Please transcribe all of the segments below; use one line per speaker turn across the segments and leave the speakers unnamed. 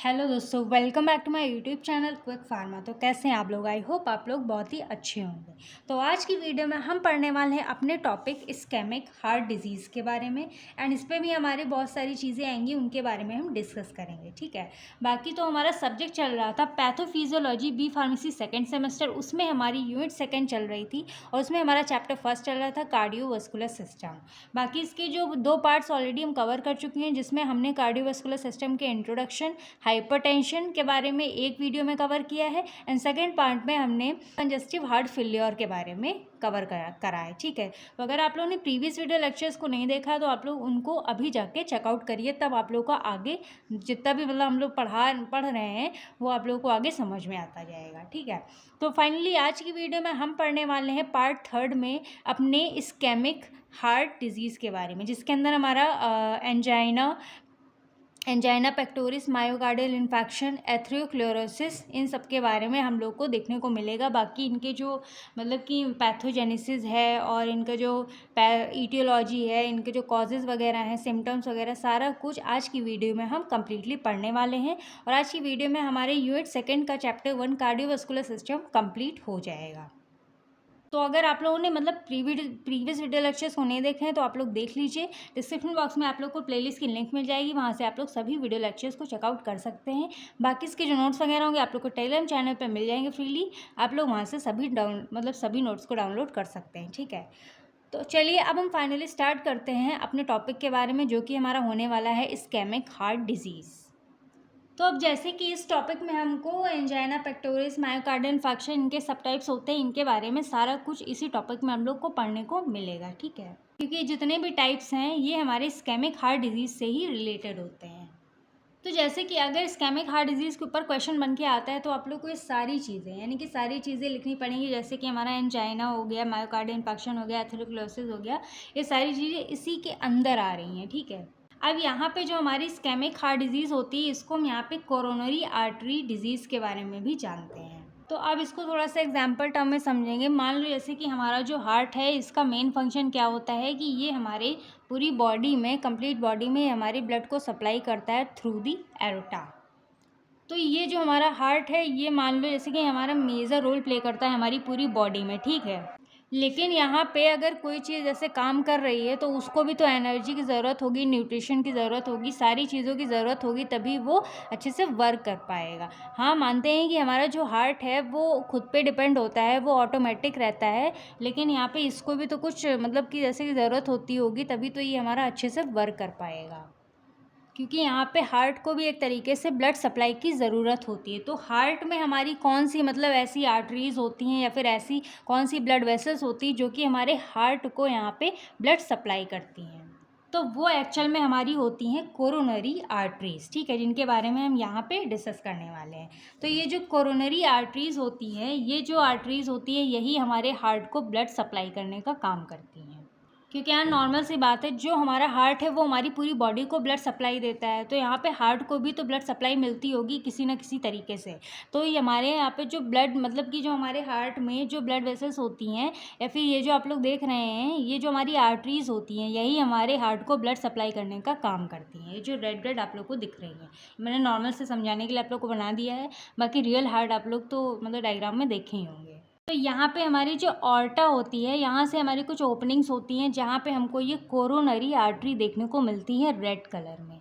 Hello दोस्तों, welcome back to my YouTube channel quick pharma. तो कैसे हैं आप लोग? आई होप आप लोग बहुत ही अच्छे होंगे। तो आज की वीडियो में हम पढ़ने वाले हैं अपने टॉपिक इस्केमिक हार्ट डिजीज़ के बारे में। एंड इस पर भी हमारी बहुत सारी चीज़ें आएंगी, उनके बारे में हम डिस्कस करेंगे। ठीक है, बाकी तो हमारा सब्जेक्ट चल रहा था pathophysiology B pharmacy second semester, उसमें हमारी यूनिट सेकेंड चल रही थी और उसमें हमारा चैप्टर फर्स्ट चल रहा था कार्डियोवास्कुलर सिस्टम। बाकी इसके जो दो पार्ट्स ऑलरेडी हम कवर कर चुके हैं, जिसमें हमने कार्डियोवास्कुलर सिस्टम के इंट्रोडक्शन, हाइपरटेंशन के बारे में एक वीडियो में कवर किया है एंड सेकेंड पार्ट में हमने कंजस्टिव हार्ट फेलियर के बारे में कवर करा है। ठीक है, तो अगर आप लोगों ने प्रीवियस वीडियो लेक्चर्स को नहीं देखा तो आप लोग उनको अभी जाके चेकआउट करिए, तब आप लोग का आगे जितना भी हम लोग पढ़ रहे हैं वो आप लोगों को आगे समझ में आता जाएगा। ठीक है, तो फाइनली आज की वीडियो में हम पढ़ने वाले हैं पार्ट थर्ड में अपने इस्केमिक हार्ट डिजीज़ के बारे में, जिसके अंदर हमारा angina pectoris, myocardial infection, atherosclerosis, इन सब के बारे में हम लोग को देखने को मिलेगा। बाकी इनके जो कि पैथोजेनेसिस है और इनका जो ईटियोलॉजी है, इनके जो कॉजेज़ वगैरह हैं, सिम्टम्स वगैरह, सारा कुछ आज की वीडियो में हम कम्प्लीटली पढ़ने वाले हैं। और आज की वीडियो में हमारे यूनिट सेकेंड का चैप्टर 1 कार्डियोवास्कुलर सिस्टम कम्प्लीट हो जाएगा। तो अगर आप लोगों ने प्रीवियस वीडियो लेक्चर्स को नहीं देखे हैं तो आप लोग देख लीजिए। डिस्क्रिप्शन बॉक्स में आप लोग को प्लेलिस्ट की लिंक मिल जाएगी, वहाँ से आप लोग सभी वीडियो लेक्चर्स को चेकआउट कर सकते हैं। बाकी इसके जो नोट्स वगैरह होंगे आप लोग को टेलीग्राम चैनल पर मिल जाएंगे फ्रीली, आप लोग वहाँ से सभी नोट्स को डाउनलोड कर सकते हैं। ठीक है, तो चलिए अब हम फाइनली स्टार्ट करते हैं अपने टॉपिक के बारे में, जो कि हमारा होने वाला है इस्केमिक हार्ट डिजीज़। तो अब जैसे कि इस टॉपिक में हमको एंजाइना पेक्टोरिस, मायोकार्डियल इन्फेक्शन, इनके सब टाइप्स होते हैं, इनके बारे में सारा कुछ इसी टॉपिक में हम लोग को पढ़ने को मिलेगा। ठीक है, क्योंकि जितने भी टाइप्स हैं ये हमारे इस्केमिक हार्ट डिजीज़ से ही रिलेटेड होते हैं। तो जैसे कि अगर इस्केमिक हार्ट डिजीज़ के ऊपर क्वेश्चन बन के आता है तो आप लोग को ये सारी चीज़ें यानी कि सारी चीज़ें लिखनी पड़ेंगी। जैसे कि हमारा एंजाइना हो गया, मायोकार्डियल इन्फेक्शन हो गया, एथेरोस्क्लेरोसिस हो गया, ये सारी चीज़ें इसी के अंदर आ रही हैं। ठीक है, अब यहाँ पे जो हमारी इस्केमिक हार्ट डिजीज़ होती है, इसको हम यहाँ पे कोरोनरी आर्टरी डिजीज़ के बारे में भी जानते हैं। तो अब इसको थोड़ा सा एग्जाम्पल टर्म में समझेंगे। मान लो जैसे कि हमारा जो हार्ट है, इसका मेन फंक्शन क्या होता है कि ये हमारे पूरी बॉडी में, कंप्लीट बॉडी में हमारे ब्लड को सप्लाई करता है थ्रू दी एरोटा। तो ये जो हमारा हार्ट है, ये मान लो जैसे कि हमारा मेजर रोल प्ले करता है हमारी पूरी बॉडी में। ठीक है, लेकिन यहाँ पे अगर कोई चीज़ जैसे काम कर रही है तो उसको भी तो एनर्जी की ज़रूरत होगी, न्यूट्रिशन की ज़रूरत होगी, सारी चीज़ों की ज़रूरत होगी, तभी वो अच्छे से वर्क कर पाएगा। हाँ, मानते हैं कि हमारा जो हार्ट है वो खुद पे डिपेंड होता है, वो ऑटोमेटिक रहता है, लेकिन यहाँ पे इसको भी तो कुछ कि जैसे कि ज़रूरत होती होगी, तभी तो ये हमारा अच्छे से वर्क कर पाएगा। क्योंकि यहाँ पे हार्ट को भी एक तरीके से ब्लड सप्लाई की ज़रूरत होती है। तो हार्ट में हमारी कौन सी ऐसी आर्टरीज़ होती हैं या फिर ऐसी कौन सी ब्लड वेसल्स होती हैं जो कि हमारे हार्ट को यहाँ पे ब्लड सप्लाई करती हैं? तो वो एक्चुअल में हमारी होती हैं कोरोनरी आर्टरीज़। ठीक है, जिनके बारे में हम यहाँ पे डिस्कस करने वाले हैं। तो ये जो कोरोनरी आर्टरीज़ होती हैं, ये जो आर्टरीज़ होती है, यही हमारे हार्ट को ब्लड सप्लाई करने का काम करती हैं। क्योंकि यहाँ नॉर्मल सी बात है, जो हमारा हार्ट है वो हमारी पूरी बॉडी को ब्लड सप्लाई देता है, तो यहाँ पे हार्ट को भी तो ब्लड सप्लाई मिलती होगी किसी न किसी तरीके से। तो ये हमारे यहाँ पे जो ब्लड कि जो हमारे हार्ट में जो ब्लड वेसल्स होती हैं या फिर ये जो आप लोग देख रहे हैं, ये जो हमारी आर्टरीज़ होती हैं, यही हमारे हार्ट को ब्लड सप्लाई करने का काम करती हैं। ये जो रेड आप लोग को दिख रही है, मैंने नॉर्मल से समझाने के लिए आप लोग को बना दिया है, बाकी रियल हार्ट आप लोग तो डायग्राम में देखे ही होंगे। तो यहाँ पे हमारी जो ऑर्टा होती है, यहाँ से हमारी कुछ ओपनिंग्स होती हैं जहाँ पे हमको ये कोरोनरी आर्टरी देखने को मिलती है रेड कलर में।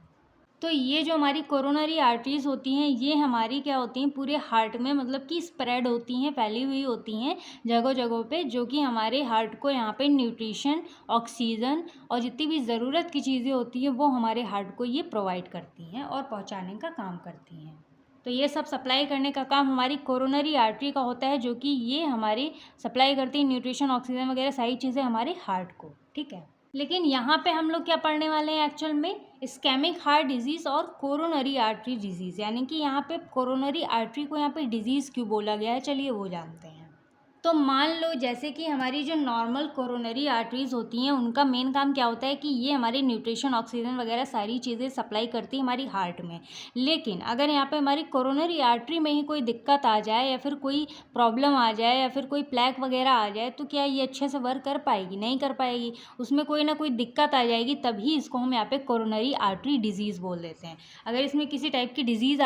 तो ये जो हमारी कोरोनरी आर्टरीज़ होती हैं, ये हमारी क्या होती हैं, पूरे हार्ट में कि स्प्रेड होती हैं, फैली हुई होती हैं जगह जगहों पे, जो कि हमारे हार्ट को यहाँ पे न्यूट्रिशन, ऑक्सीजन और जितनी भी ज़रूरत की चीज़ें होती हैं वो हमारे हार्ट को ये प्रोवाइड करती हैं और पहुँचाने का काम करती हैं। तो ये सब सप्लाई करने का काम हमारी कोरोनरी आर्टरी का होता है, जो कि ये हमारी सप्लाई करती है न्यूट्रिशन, ऑक्सीजन वगैरह सारी चीज़ें हमारे हार्ट को। ठीक है, लेकिन यहाँ पे हम लोग क्या पढ़ने वाले हैं एक्चुअल में, इस्केमिक हार्ट डिजीज़ और कोरोनरी आर्टरी डिजीज़, यानी कि यहाँ पे कोरोनरी आर्टरी को यहाँ पे डिजीज़ क्यों बोला गया है, चलिए वो जानते हैं। तो मान लो जैसे कि हमारी जो नॉर्मल कोरोनरी आर्टरीज़ होती हैं उनका मेन काम क्या होता है कि ये हमारे न्यूट्रिशन, ऑक्सीजन वगैरह सारी चीज़ें सप्लाई करती है हमारी हार्ट में। लेकिन अगर यहाँ पे हमारी कोरोनरी आर्टरी में ही कोई दिक्कत आ जाए या फिर कोई प्रॉब्लम आ जाए या फिर कोई प्लैक वगैरह आ जाए तो क्या ये अच्छे से वर्क कर पाएगी? नहीं कर पाएगी। उसमें कोई ना कोई दिक्कत आ जाएगी, तभी इसको हम यहाँ पे कोरोनरी आर्टरी डिजीज़ बोल देते हैं। अगर इसमें किसी टाइप की डिजीज़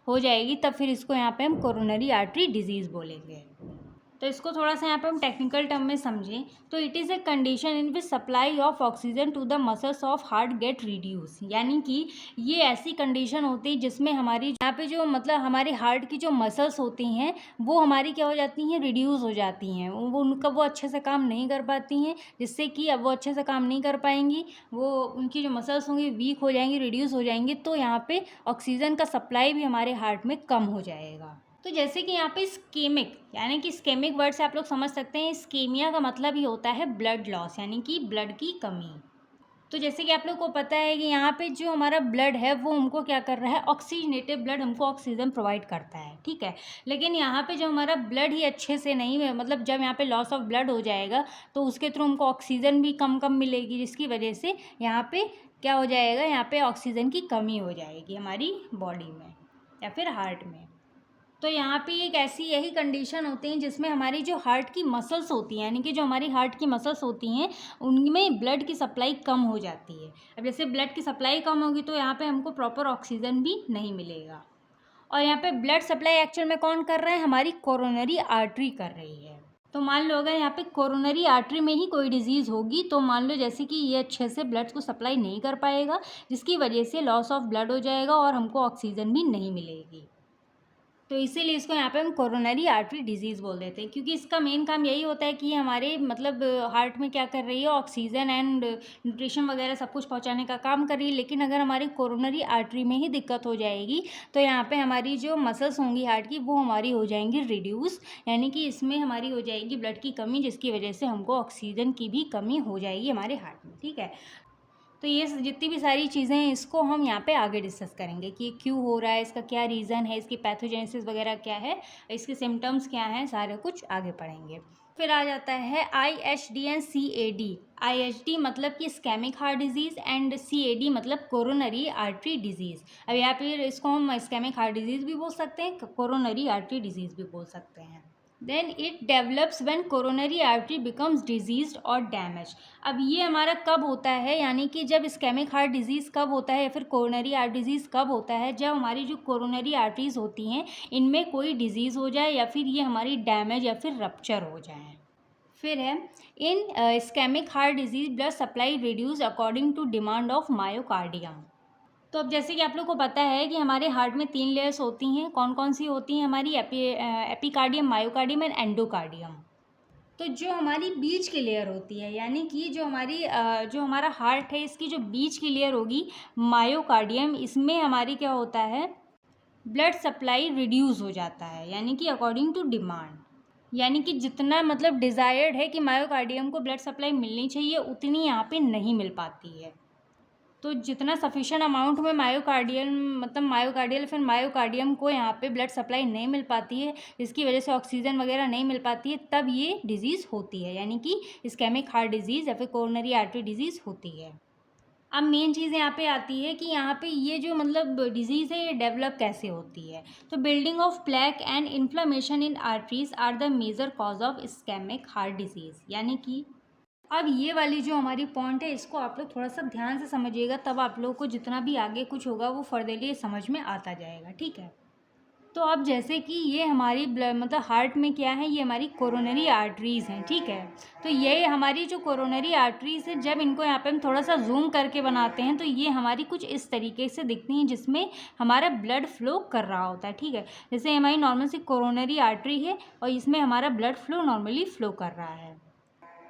हो जाएगी तब फिर इसको यहाँ पे हम कोरोनरी आर्टरी डिजीज़ बोलेंगे। तो इसको थोड़ा सा यहाँ पे हम टेक्निकल टर्म में समझें तो it is a condition in which supply of oxygen to the muscles of heart get reduce. यानी कि ये ऐसी कंडीशन होती है जिसमें हमारी यहाँ पे जो मतलब हमारे हार्ट की जो मसल्स होती हैं वो हमारी क्या हो जाती हैं, रिड्यूस हो जाती हैं। वो अच्छे से काम नहीं कर पाती हैं, जिससे कि अब वो अच्छे से काम नहीं कर पाएंगी, वो उनकी जो मसल्स होंगी वीक हो जाएंगी, रिड्यूस हो जाएंगी, तो यहाँ पे ऑक्सीजन का सप्लाई भी हमारे हार्ट में कम हो जाएगा। तो जैसे कि यहाँ पे इस्केमिक, यानी कि इस्केमिक वर्ड से आप लोग समझ सकते हैं इस्केमिया का मतलब ही होता है ब्लड लॉस, यानी कि ब्लड की कमी। तो जैसे कि आप लोग को पता है कि यहाँ पे जो हमारा ब्लड है वो हमको क्या कर रहा है, ऑक्सीजनेटेड ब्लड हमको ऑक्सीजन प्रोवाइड करता है, ठीक है। लेकिन यहाँ पे जब हमारा ब्लड ही अच्छे से नहीं, मतलब जब यहाँ पे लॉस ऑफ ब्लड हो जाएगा तो उसके थ्रू हमको ऑक्सीजन भी कम मिलेगी, जिसकी वजह से यहाँ पे क्या हो जाएगा, यहाँ पे ऑक्सीजन की कमी हो जाएगी हमारी बॉडी में या फिर हार्ट में। तो यहाँ पे एक ऐसी यही कंडीशन होती है जिसमें हमारी जो हार्ट की मसल्स होती हैं, यानी कि जो हमारी हार्ट की मसल्स होती हैं उनमें ब्लड की सप्लाई कम हो जाती है। अब जैसे ब्लड की सप्लाई कम होगी तो यहाँ पे हमको प्रॉपर ऑक्सीजन भी नहीं मिलेगा। और यहाँ पे ब्लड सप्लाई एक्चुअल में कौन कर रहा है, हमारी कोरोनरी आर्टरी कर रही है। तो मान लो अगर यहाँ पे कोरोनरी आर्टरी में ही कोई डिजीज़ होगी तो मान लो जैसे कि ये अच्छे से ब्लड को सप्लाई नहीं कर पाएगा, जिसकी वजह से लॉस ऑफ ब्लड हो जाएगा और हमको ऑक्सीजन भी नहीं मिलेगी। तो इसीलिए इसको यहाँ पे हम कोरोनरी आर्टरी डिजीज़ बोल देते हैं, क्योंकि इसका मेन काम यही होता है कि हमारे मतलब हार्ट में क्या कर रही है, ऑक्सीजन एंड न्यूट्रिशन वगैरह सब कुछ पहुँचाने का काम कर रही है। लेकिन अगर हमारी कोरोनरी आर्टरी में ही दिक्कत हो जाएगी तो यहाँ पे हमारी जो मसल्स होंगी हार्ट की वो हमारी हो जाएंगी रिड्यूस, यानी कि इसमें हमारी हो जाएगी ब्लड की कमी, जिसकी वजह से हमको ऑक्सीजन की भी कमी हो जाएगी हमारे हार्ट में, ठीक है। तो ये जितनी भी सारी चीज़ें हैं इसको हम यहाँ पे आगे डिस्कस करेंगे कि क्यों हो रहा है, इसका क्या रीज़न है, इसकी पैथोजेनेसिस वगैरह क्या है, इसके सिम्टम्स क्या हैं, सारे कुछ आगे पढ़ेंगे। फिर आ जाता है IHD एंड CAD। IHD मतलब कि ischaemic heart disease and CAD मतलब कोरोनरी आर्टरी डिजीज़। अब यहाँ पे इसको हम इस्केमिक हार्ट डिजीज़ भी बोल सकते हैं, कोरोनरी आर्टरी डिजीज़ भी बोल सकते हैं। Then it develops when coronary artery becomes diseased और डैमेज। अब ये हमारा कब होता है, यानी कि जब इस्केमिक हार्ट डिजीज़ कब होता है या फिर कोरोनरी आर्ट डिजीज़ कब होता है, जब हमारी जो कोरोनरी आर्टरीज़ होती हैं इनमें कोई डिजीज़ हो जाए या फिर ये हमारी डैमेज या फिर रप्चर हो जाए। फिर है in ischaemic heart disease blood supply reduce according to demand of myocardium. तो अब जैसे कि आप लोग को पता है कि हमारे हार्ट में 3 लेयर्स होती हैं, कौन कौन सी होती हैं, हमारी एपिकार्डियम, मायोकार्डियम एंड एंडोकार्डियम। तो जो हमारी बीच की लेयर होती है, यानी कि जो हमारा हार्ट है इसकी जो बीच की लेयर होगी मायोकार्डियम, इसमें हमारी क्या होता है, ब्लड सप्लाई रिड्यूस हो जाता है, यानी कि अकॉर्डिंग टू डिमांड। यानी कि जितना मतलब डिज़ायर्ड है कि मायोकार्डियम को ब्लड सप्लाई मिलनी चाहिए उतनी यहाँ पे नहीं मिल पाती है। तो जितना सफिशिएंट अमाउंट में मायोकार्डियम को यहाँ पे ब्लड सप्लाई नहीं मिल पाती है, जिसकी वजह से ऑक्सीजन वगैरह नहीं मिल पाती है, तब ये डिजीज़ होती है, यानी कि इस्केमिक हार्ट डिजीज़ या फिर कोरोनरी आर्टरी डिजीज़ होती है। अब मेन चीज़ यहाँ पे आती है कि यहाँ पे ये जो मतलब डिजीज़ है ये डेवलप कैसे होती है। तो building of plaque and inflammation in arteries are the major cause of ischaemic heart disease. यानी कि अब ये वाली जो हमारी पॉइंट है इसको आप लोग थोड़ा सा ध्यान से समझिएगा, तब आप लोगों को जितना भी आगे कुछ होगा वो फर्दरली समझ में आता जाएगा, ठीक है। तो अब जैसे कि ये हमारी मतलब हार्ट में क्या है, ये हमारी कोरोनरी आर्टरीज़ हैं, ठीक है। तो ये हमारी जो कोरोनरी आर्टरीज़ है, जब इनको यहाँ पे हम थोड़ा सा जूम करके बनाते हैं तो ये हमारी कुछ इस तरीके से दिखती हैं, जिसमें हमारा ब्लड फ्लो कर रहा होता है, ठीक है। जैसे हमारी नॉर्मल सी कोरोनरी आर्टरी है और इसमें हमारा ब्लड फ्लो नॉर्मली फ्लो कर रहा है।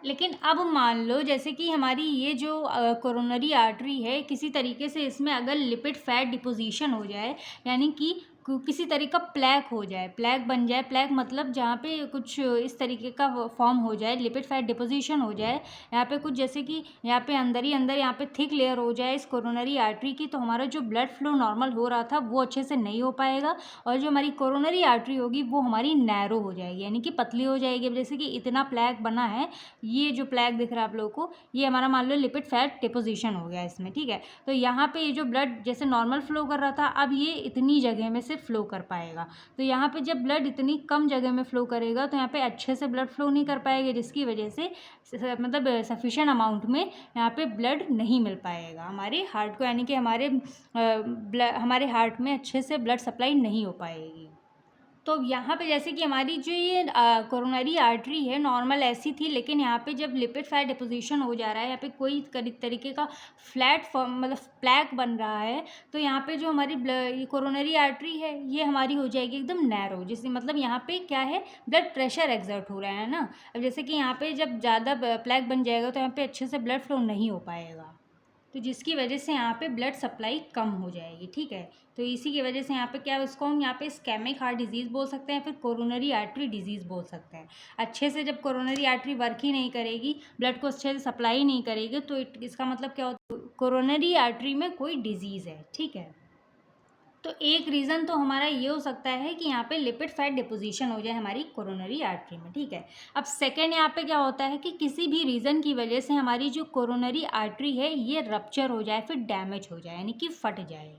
लेकिन अब मान लो जैसे कि हमारी ये जो कोरोनरी आर्टरी है, किसी तरीके से इसमें अगर लिपिड फैट डिपोजिशन हो जाए, यानी कि किसी तरह का प्लैक हो जाए, प्लैक बन जाए। प्लैक मतलब जहाँ पे कुछ इस तरीके का फॉर्म हो जाए, लिपिड फैट डिपोजिशन हो जाए यहाँ पे, कुछ जैसे कि यहाँ पे अंदर ही अंदर यहाँ पे थिक लेयर हो जाए इस कोरोनरी आर्टरी की, तो हमारा जो ब्लड फ्लो नॉर्मल हो रहा था वो अच्छे से नहीं हो पाएगा, और जो हमारी कोरोनरी आर्टरी होगी वो हमारी नैरो हो जाएगी, यानी कि पतली हो जाएगी। अब जैसे कि इतना प्लैक बना है, ये जो प्लैक दिख रहा है आप लोगों को, ये हमारा मान लो लिपिड फैट डिपोजिशन हो गया इसमें, ठीक है। तो यहाँ पे ये जो ब्लड जैसे नॉर्मल फ्लो कर रहा था, अब ये इतनी जगह में से फ्लो कर पाएगा। तो यहाँ पे जब ब्लड इतनी कम जगह में फ्लो करेगा तो यहाँ पे अच्छे से ब्लड फ्लो नहीं कर पाएगा, जिसकी वजह से मतलब सफिशिएंट अमाउंट में यहाँ पे ब्लड नहीं मिल पाएगा हमारे हार्ट को, यानी कि हमारे हार्ट में अच्छे से ब्लड सप्लाई नहीं हो पाएगी। तो यहाँ पे जैसे कि हमारी जो ये कोरोनरी आर्टरी है नॉर्मल ऐसी थी, लेकिन यहाँ पे जब लिपिड फैट डिपोजिशन हो जा रहा है, यहाँ पे कोई तरीके का फ्लैट फॉर्म मतलब प्लैक बन रहा है, तो यहाँ पे जो हमारी कोरोनरी आर्टरी है ये हमारी हो जाएगी एकदम नैरो, जिससे मतलब यहाँ पे क्या है, ब्लड प्रेशर एक्सर्ट हो रहा है ना। अब जैसे कि यहाँ पे जब ज़्यादा प्लैक बन जाएगा तो यहाँ पे अच्छे से ब्लड फ्लो नहीं हो पाएगा, तो जिसकी वजह से यहाँ पे ब्लड सप्लाई कम हो जाएगी, ठीक है। तो इसी की वजह से यहाँ पे क्या, इसको हम यहाँ पे इस्केमिक हार्ट डिजीज़ बोल सकते हैं, फिर कोरोनरी आर्टरी डिजीज़ बोल सकते हैं। अच्छे से जब कोरोनरी आर्टरी वर्क ही नहीं करेगी, ब्लड को अच्छे से सप्लाई नहीं करेगी, तो इसका मतलब क्या होता है, कोरोनरी आर्टरी में कोई डिजीज़ है, ठीक है। तो एक रीज़न तो हमारा ये हो सकता है कि यहाँ पे लिपिड फैट डिपोजिशन हो जाए हमारी कोरोनरी आर्टरी में, ठीक है। अब सेकेंड यहाँ पे क्या होता है कि किसी भी रीज़न की वजह से हमारी जो कोरोनरी आर्टरी है ये रप्चर हो जाए, फिर डैमेज हो जाए, यानी कि फट जाए।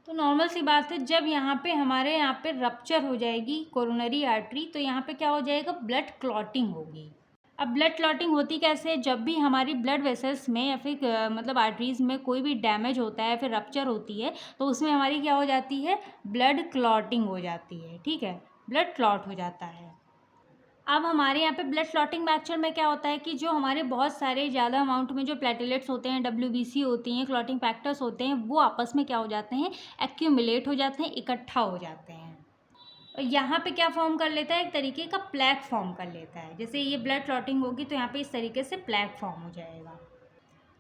तो नॉर्मल सी बात है, जब यहाँ पे हमारे यहाँ पे रप्चर हो जाएगी कोरोनरी आर्टरी, तो यहाँ पे क्या हो जाएगा, ब्लड क्लॉटिंग होगी। अब ब्लड क्लॉटिंग होती कैसे है, जब भी हमारी ब्लड वेसल्स में या फिर मतलब आर्टरीज़ में कोई भी डैमेज होता है, फिर रप्चर होती है, तो उसमें हमारी क्या हो जाती है, ब्लड क्लॉटिंग हो जाती है, ठीक है, ब्लड क्लॉट हो जाता है। अब हमारे यहाँ पे ब्लड क्लॉटिंग एक्चुअल में क्या होता है कि जो हमारे बहुत सारे ज़्यादा अमाउंट में जो प्लेटलेट्स होते हैं, WBC होती हैं, क्लॉटिंग फैक्टर्स होते हैं, वो आपस में क्या हो जाते हैं, एक्यूमुलेट हो जाते हैं, इकट्ठा हो जाते हैं। और यहाँ पे क्या फॉर्म कर लेता है, एक तरीके का प्लैक फॉर्म कर लेता है। जैसे ये ब्लड क्लॉटिंग होगी तो यहाँ पे इस तरीके से प्लैक फॉर्म हो जाएगा।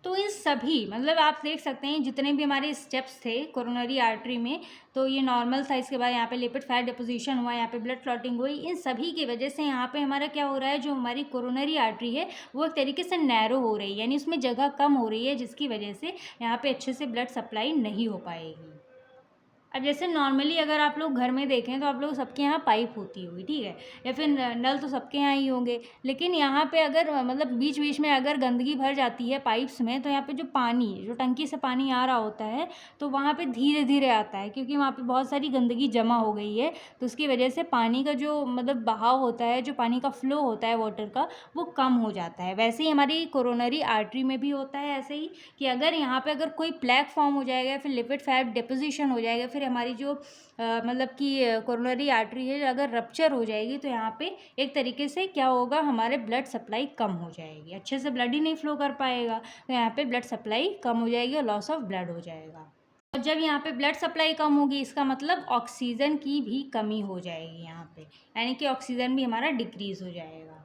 तो इन सभी मतलब आप देख सकते हैं जितने भी हमारे स्टेप्स थे कोरोनरी आर्टरी में, तो ये नॉर्मल साइज़ के बाद यहाँ पे लिपिड फैट डिपोजिशन हुआ, यहाँ पे ब्लड क्लॉटिंग हुई, इन सभी की वजह से यहाँ पे हमारा क्या हो रहा है, जो हमारी कोरोनरी आर्टरी है वो एक तरीके से नैरो हो रही है, यानी उसमें जगह कम हो रही है, जिसकी वजह से यहाँ पे अच्छे से ब्लड सप्लाई नहीं हो पाएगी। अब जैसे नॉर्मली अगर आप लोग घर में देखें तो आप लोग सबके यहाँ पाइप होती होगी, ठीक है, या फिर नल तो सबके यहाँ ही होंगे, लेकिन यहाँ पे अगर मतलब बीच बीच में अगर गंदगी भर जाती है पाइप्स में, तो यहाँ पे जो पानी जो टंकी से पानी आ रहा होता है तो वहाँ पे धीरे धीरे आता है, क्योंकि वहाँ पे बहुत सारी गंदगी जमा हो गई है, तो उसकी वजह से पानी का जो मतलब बहाव होता है, जो पानी का फ्लो होता है वाटर का, वो कम हो जाता है। वैसे ही हमारी कोरोनरी आर्टरी में भी होता है ऐसे ही, कि अगर यहाँ पे अगर कोई प्लैक फॉर्म हो जाएगा, फिर लिपिड फैट डिपोजिशन हो जाएगा, फिर हमारी जो मतलब कि कोरोनरी आर्टरी है अगर रप्चर हो जाएगी, तो यहाँ पे एक तरीके से क्या होगा, हमारे ब्लड सप्लाई कम हो जाएगी, अच्छे से ब्लड ही नहीं फ्लो कर पाएगा, तो यहाँ पे ब्लड सप्लाई कम हो जाएगी और लॉस ऑफ ब्लड हो जाएगा। और जब यहाँ पे ब्लड सप्लाई कम होगी, इसका मतलब ऑक्सीजन की भी कमी हो जाएगी यहाँ पे, यानी कि ऑक्सीजन भी हमारा डिक्रीज़ हो जाएगा।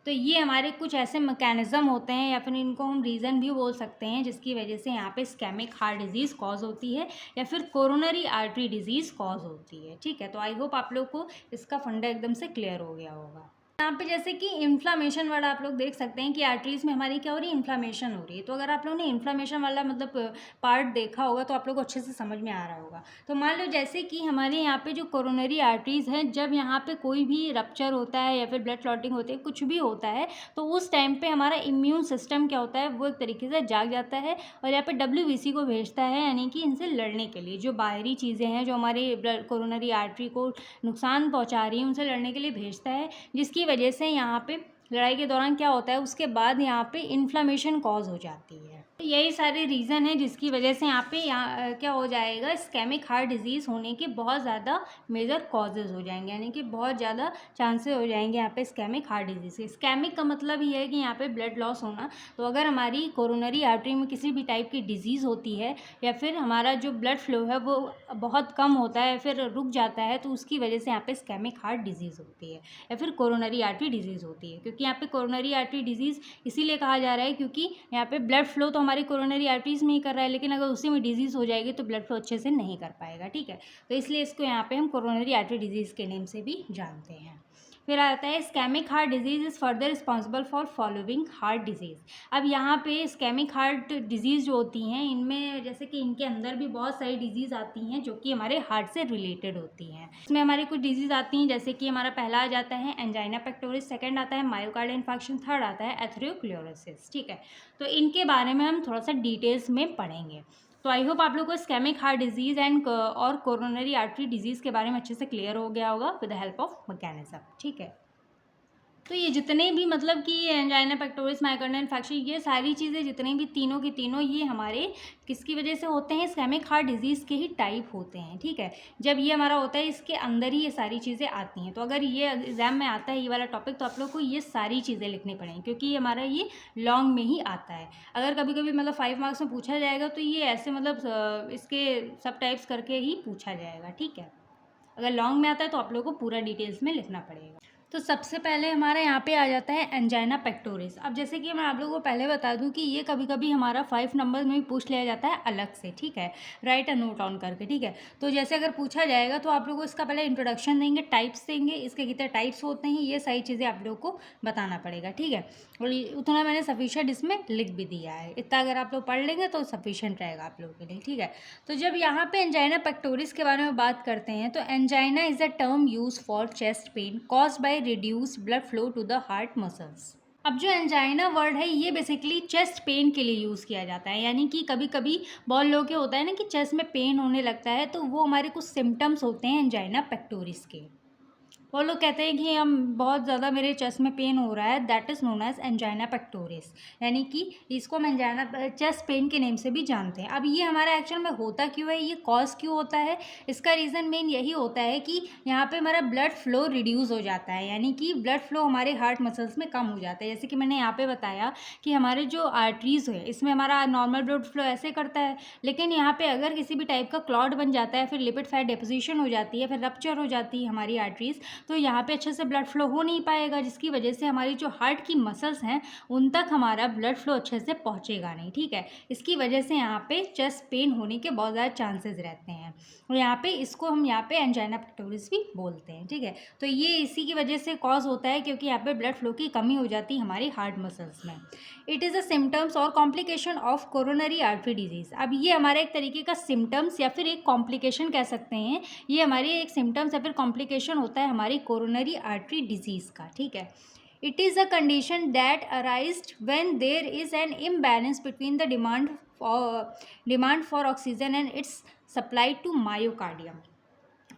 तो ये हमारे कुछ ऐसे मैकेनिज़्म होते हैं, या फिर इनको हम रीज़न भी बोल सकते हैं, जिसकी वजह से यहाँ पे इस्केमिक हार्ट डिजीज़ कॉज होती है या फिर कोरोनरी आर्टरी डिजीज़ कॉज होती है, ठीक है। तो आई होप आप लोग को इसका फंडा एकदम से क्लियर हो गया होगा। यहाँ पे जैसे कि इन्फ्लामेशन वाला आप लोग देख सकते हैं कि आर्टरीज़ में हमारी क्या हो रही है, इन्फ्लामेशन हो रही है। तो अगर आप लोगों ने इन्फ्लामेशन वाला मतलब पार्ट देखा होगा तो आप लोग को अच्छे से समझ में आ रहा होगा। तो मान लो जैसे कि हमारे यहाँ पे जो कोरोनरी आर्टरीज़ हैं, जब यहाँ पे कोई भी रप्चर होता है या फिर ब्लड क्लॉटिंग होती है, कुछ भी होता है, तो उस टाइम पे हमारा इम्यून सिस्टम क्या होता है, वो एक तरीके से जाग जाता है और यहाँ पे WBC को भेजता है, यानी कि इनसे लड़ने के लिए, जो बाहरी चीज़ें हैं जो हमारे ब्लड कोरोनरी आर्टरी को नुकसान पहुँचा रही हैं, उनसे लड़ने के लिए भेजता है, जिसकी वजह से यहाँ पे लड़ाई के दौरान क्या होता है, उसके बाद यहाँ पे इन्फ्लामेशन कॉज हो जाती है। तो यही सारे रीज़न है जिसकी वजह से यहाँ क्या हो जाएगा, इस्केमिक हार्ट डिजीज़ होने के बहुत ज़्यादा मेजर कॉजेज़ हो जाएंगे, यानी कि बहुत ज़्यादा चांसेस हो जाएंगे यहाँ पे इस्केमिक हार्ट डिजीज़ के। इस्केमिक का मतलब ये है कि यहाँ पे ब्लड लॉस होना। तो अगर हमारी कोरोनरी आर्टरी में किसी भी टाइप की डिजीज़ होती है या फिर हमारा जो ब्लड फ्लो है वो बहुत कम होता है, फिर रुक जाता है, तो उसकी वजह से यहाँ पे इस्केमिक हार्ट डिजीज़ होती है या फिर कोरोनरी आर्टरी डिजीज़ होती है। क्योंकि यहाँ पे कोरोनरी आर्टरी डिजीज़ इसीलिए कहा जा रहा है क्योंकि यहाँ पे ब्लड फ्लो तो हमारी कोरोनरी आर्टरीज में ही कर रहा है, लेकिन अगर उसी में डिजीज़ हो जाएगी तो ब्लड फ्लो अच्छे से नहीं कर पाएगा, ठीक है। तो इसलिए इसको यहाँ पे हम कोरोनरी आर्टरी डिजीज़ के नेम से भी जानते हैं। फिर आता है ischaemic heart disease is further responsible for following heart disease. अब यहाँ पे इस्केमिक हार्ट डिजीज़ जो होती हैं, इनमें जैसे कि इनके अंदर भी बहुत सारी डिजीज़ आती हैं जो कि हमारे हार्ट से रिलेटेड होती हैं। इसमें हमारी कुछ डिजीज़ आती हैं, जैसे कि हमारा पहला आ जाता है एंजाइना पेक्टोरिस, सेकंड आता है मायोकार्डियल इन्फार्क्शन, थर्ड आता है एथेरोस्क्लेरोसिस, ठीक है। तो इनके बारे में हम थोड़ा सा डिटेल्स में पढ़ेंगे। तो आई होप आप लोगों को इस्केमिक हार्ट डिजीज़ एंड और कोरोनरी आर्टरी डिजीज़ के बारे में अच्छे से क्लियर हो गया होगा with the help of mechanism, ठीक है। तो ये जितने भी मतलब कि एंजाइना पेक्टोरिस, मायोकार्डियल इन्फार्क्शन, ये सारी चीज़ें जितने भी तीनों की तीनों ये हमारे किसकी वजह से होते हैं, इस्केमिक हार्ट डिजीज़ के ही टाइप होते हैं, ठीक है। जब ये हमारा होता है इसके अंदर ही ये सारी चीज़ें आती हैं। तो अगर ये एग्ज़ाम में आता है ये वाला टॉपिक, तो आप लोग को ये सारी चीज़ें लिखनी पड़ेंगी, क्योंकि ये हमारा ये लॉन्ग में ही आता है। अगर कभी कभी मतलब 5 मार्क्स में पूछा जाएगा तो ये ऐसे मतलब इसके सब टाइप्स करके ही पूछा जाएगा, ठीक है। अगर लॉन्ग में आता है तो आप लोग को पूरा डिटेल्स में लिखना पड़ेगा। तो सबसे पहले हमारा यहाँ पे आ जाता है एंजाइना पेक्टोरिस। अब जैसे कि मैं आप लोगों को पहले बता दूँ कि ये कभी कभी हमारा 5 नंबर में भी पूछ लिया जाता है अलग से, ठीक है, राइट अ नोट ऑन करके, ठीक है। तो जैसे अगर पूछा जाएगा तो आप लोगों को इसका पहले इंट्रोडक्शन देंगे, टाइप्स देंगे, इसके कितने टाइप्स होते हैं, ये सारी चीज़ें आप लोग को बताना पड़ेगा, ठीक है। और उतना मैंने सफिशिएंट इसमें लिख भी दिया है, इतना अगर आप लोग पढ़ लेंगे तो सफिशिएंट रहेगा आप लोगों के लिए, ठीक है। तो जब यहाँ पे एंजाइना पेक्टोरिस के बारे में बात करते हैं तो angina is a term use for chest pain caused by reduced blood flow to the heart muscles. अब जो एंजाइना वर्ड है ये बेसिकली चेस्ट पेन के लिए यूज़ किया जाता है, यानी कि कभी कभी बहुत लोगों के होता है ना कि चेस्ट में पेन होने लगता है, तो वो हमारे कुछ सिम्टम्स होते हैं एंजाइना पेक्टोरिस के। वो लोग कहते हैं कि हम बहुत ज़्यादा मेरे चेस्ट में पेन हो रहा है, that is known as angina pectoris, यानी कि इसको हम एंजाइना चेस्ट पेन के नेम से भी जानते हैं। अब ये हमारा एक्चुअल में होता क्यों है, ये कॉज क्यों होता है, इसका रीज़न मेन यही होता है कि यहाँ पे हमारा ब्लड फ्लो रिड्यूस हो जाता है, यानी कि ब्लड फ्लो हमारे हार्ट मसल्स में कम हो जाता है। जैसे कि मैंने यहाँ पे बताया कि हमारे जो आर्टरीज़ है इसमें हमारा नॉर्मल ब्लड फ्लो ऐसे करता है, लेकिन यहाँ पे अगर किसी भी टाइप का क्लॉट बन जाता है, फिर लिपिड फैट डिपोजिशन हो जाती है, फिर रप्चर हो जाती है हमारी आर्टरीज़, तो यहाँ पे अच्छे से ब्लड फ्लो हो नहीं पाएगा, जिसकी वजह से हमारी जो हार्ट की मसल्स हैं उन तक हमारा ब्लड फ्लो अच्छे से पहुँचेगा नहीं, ठीक है। इसकी वजह से यहाँ पे चेस्ट पेन होने के बहुत ज़्यादा चांसेस रहते हैं, और यहाँ पे इसको हम यहाँ पे एंजाइना पेक्टोरिस भी बोलते हैं, ठीक है। तो ये इसी की वजह से कॉज होता है, क्योंकि यहाँ पे ब्लड फ्लो की कमी हो जाती है हमारी हार्ट मसल्स में। इट इज़ अ सिम्टम्स और complication of coronary artery disease. अब ये हमारा एक तरीके का सिम्टम्स या फिर एक कॉम्प्लिकेशन कह सकते हैं, ये हमारी एक सिम्टम्स या फिर कॉम्प्लिकेशन होता है हमारी कोरोनरी आर्टरी डिजीज़ का, ठीक है। It is a condition that arised when there is an imbalance between the demand for oxygen and its supply to myocardium.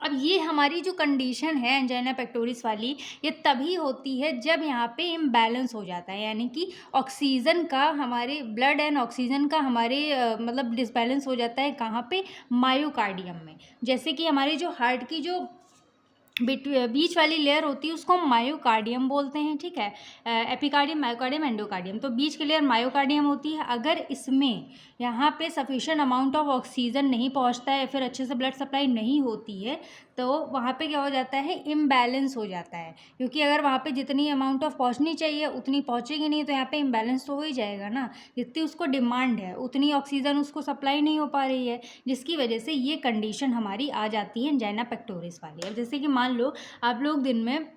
अब ये हमारी जो कंडीशन है एंजाइना पेक्टोरिस वाली, ये तभी होती है जब यहाँ पे इम्बैलेंस हो जाता है, यानी कि ऑक्सीजन का हमारे ब्लड एंड ऑक्सीजन का हमारे मतलब डिसबैलेंस हो जाता है कहाँ पे, मायोकार्डियम में। जैसे कि हमारे जो हार्ट की जो बीच वाली लेयर होती है उसको हम मायोकार्डियम बोलते हैं, ठीक है। Epicardium, myocardium, endocardium. तो बीच की लेयर मायोकार्डियम होती है। अगर इसमें यहाँ पे सफिशिएंट अमाउंट ऑफ ऑक्सीजन नहीं पहुँचता है, फिर अच्छे से ब्लड सप्लाई नहीं होती है, तो वहाँ पे क्या हो जाता है, इम्बैलेंस हो जाता है। क्योंकि अगर वहाँ पे जितनी अमाउंट ऑफ पहुँचनी चाहिए उतनी पहुँचेगी नहीं, तो यहाँ पे इम्बैलेंस तो हो ही जाएगा ना। जितनी उसको डिमांड है उतनी ऑक्सीजन उसको सप्लाई नहीं हो पा रही है, जिसकी वजह से ये कंडीशन हमारी आ जाती है एंजाइना पेक्टोरिस वाली। अब जैसे कि मान लो आप लोग दिन में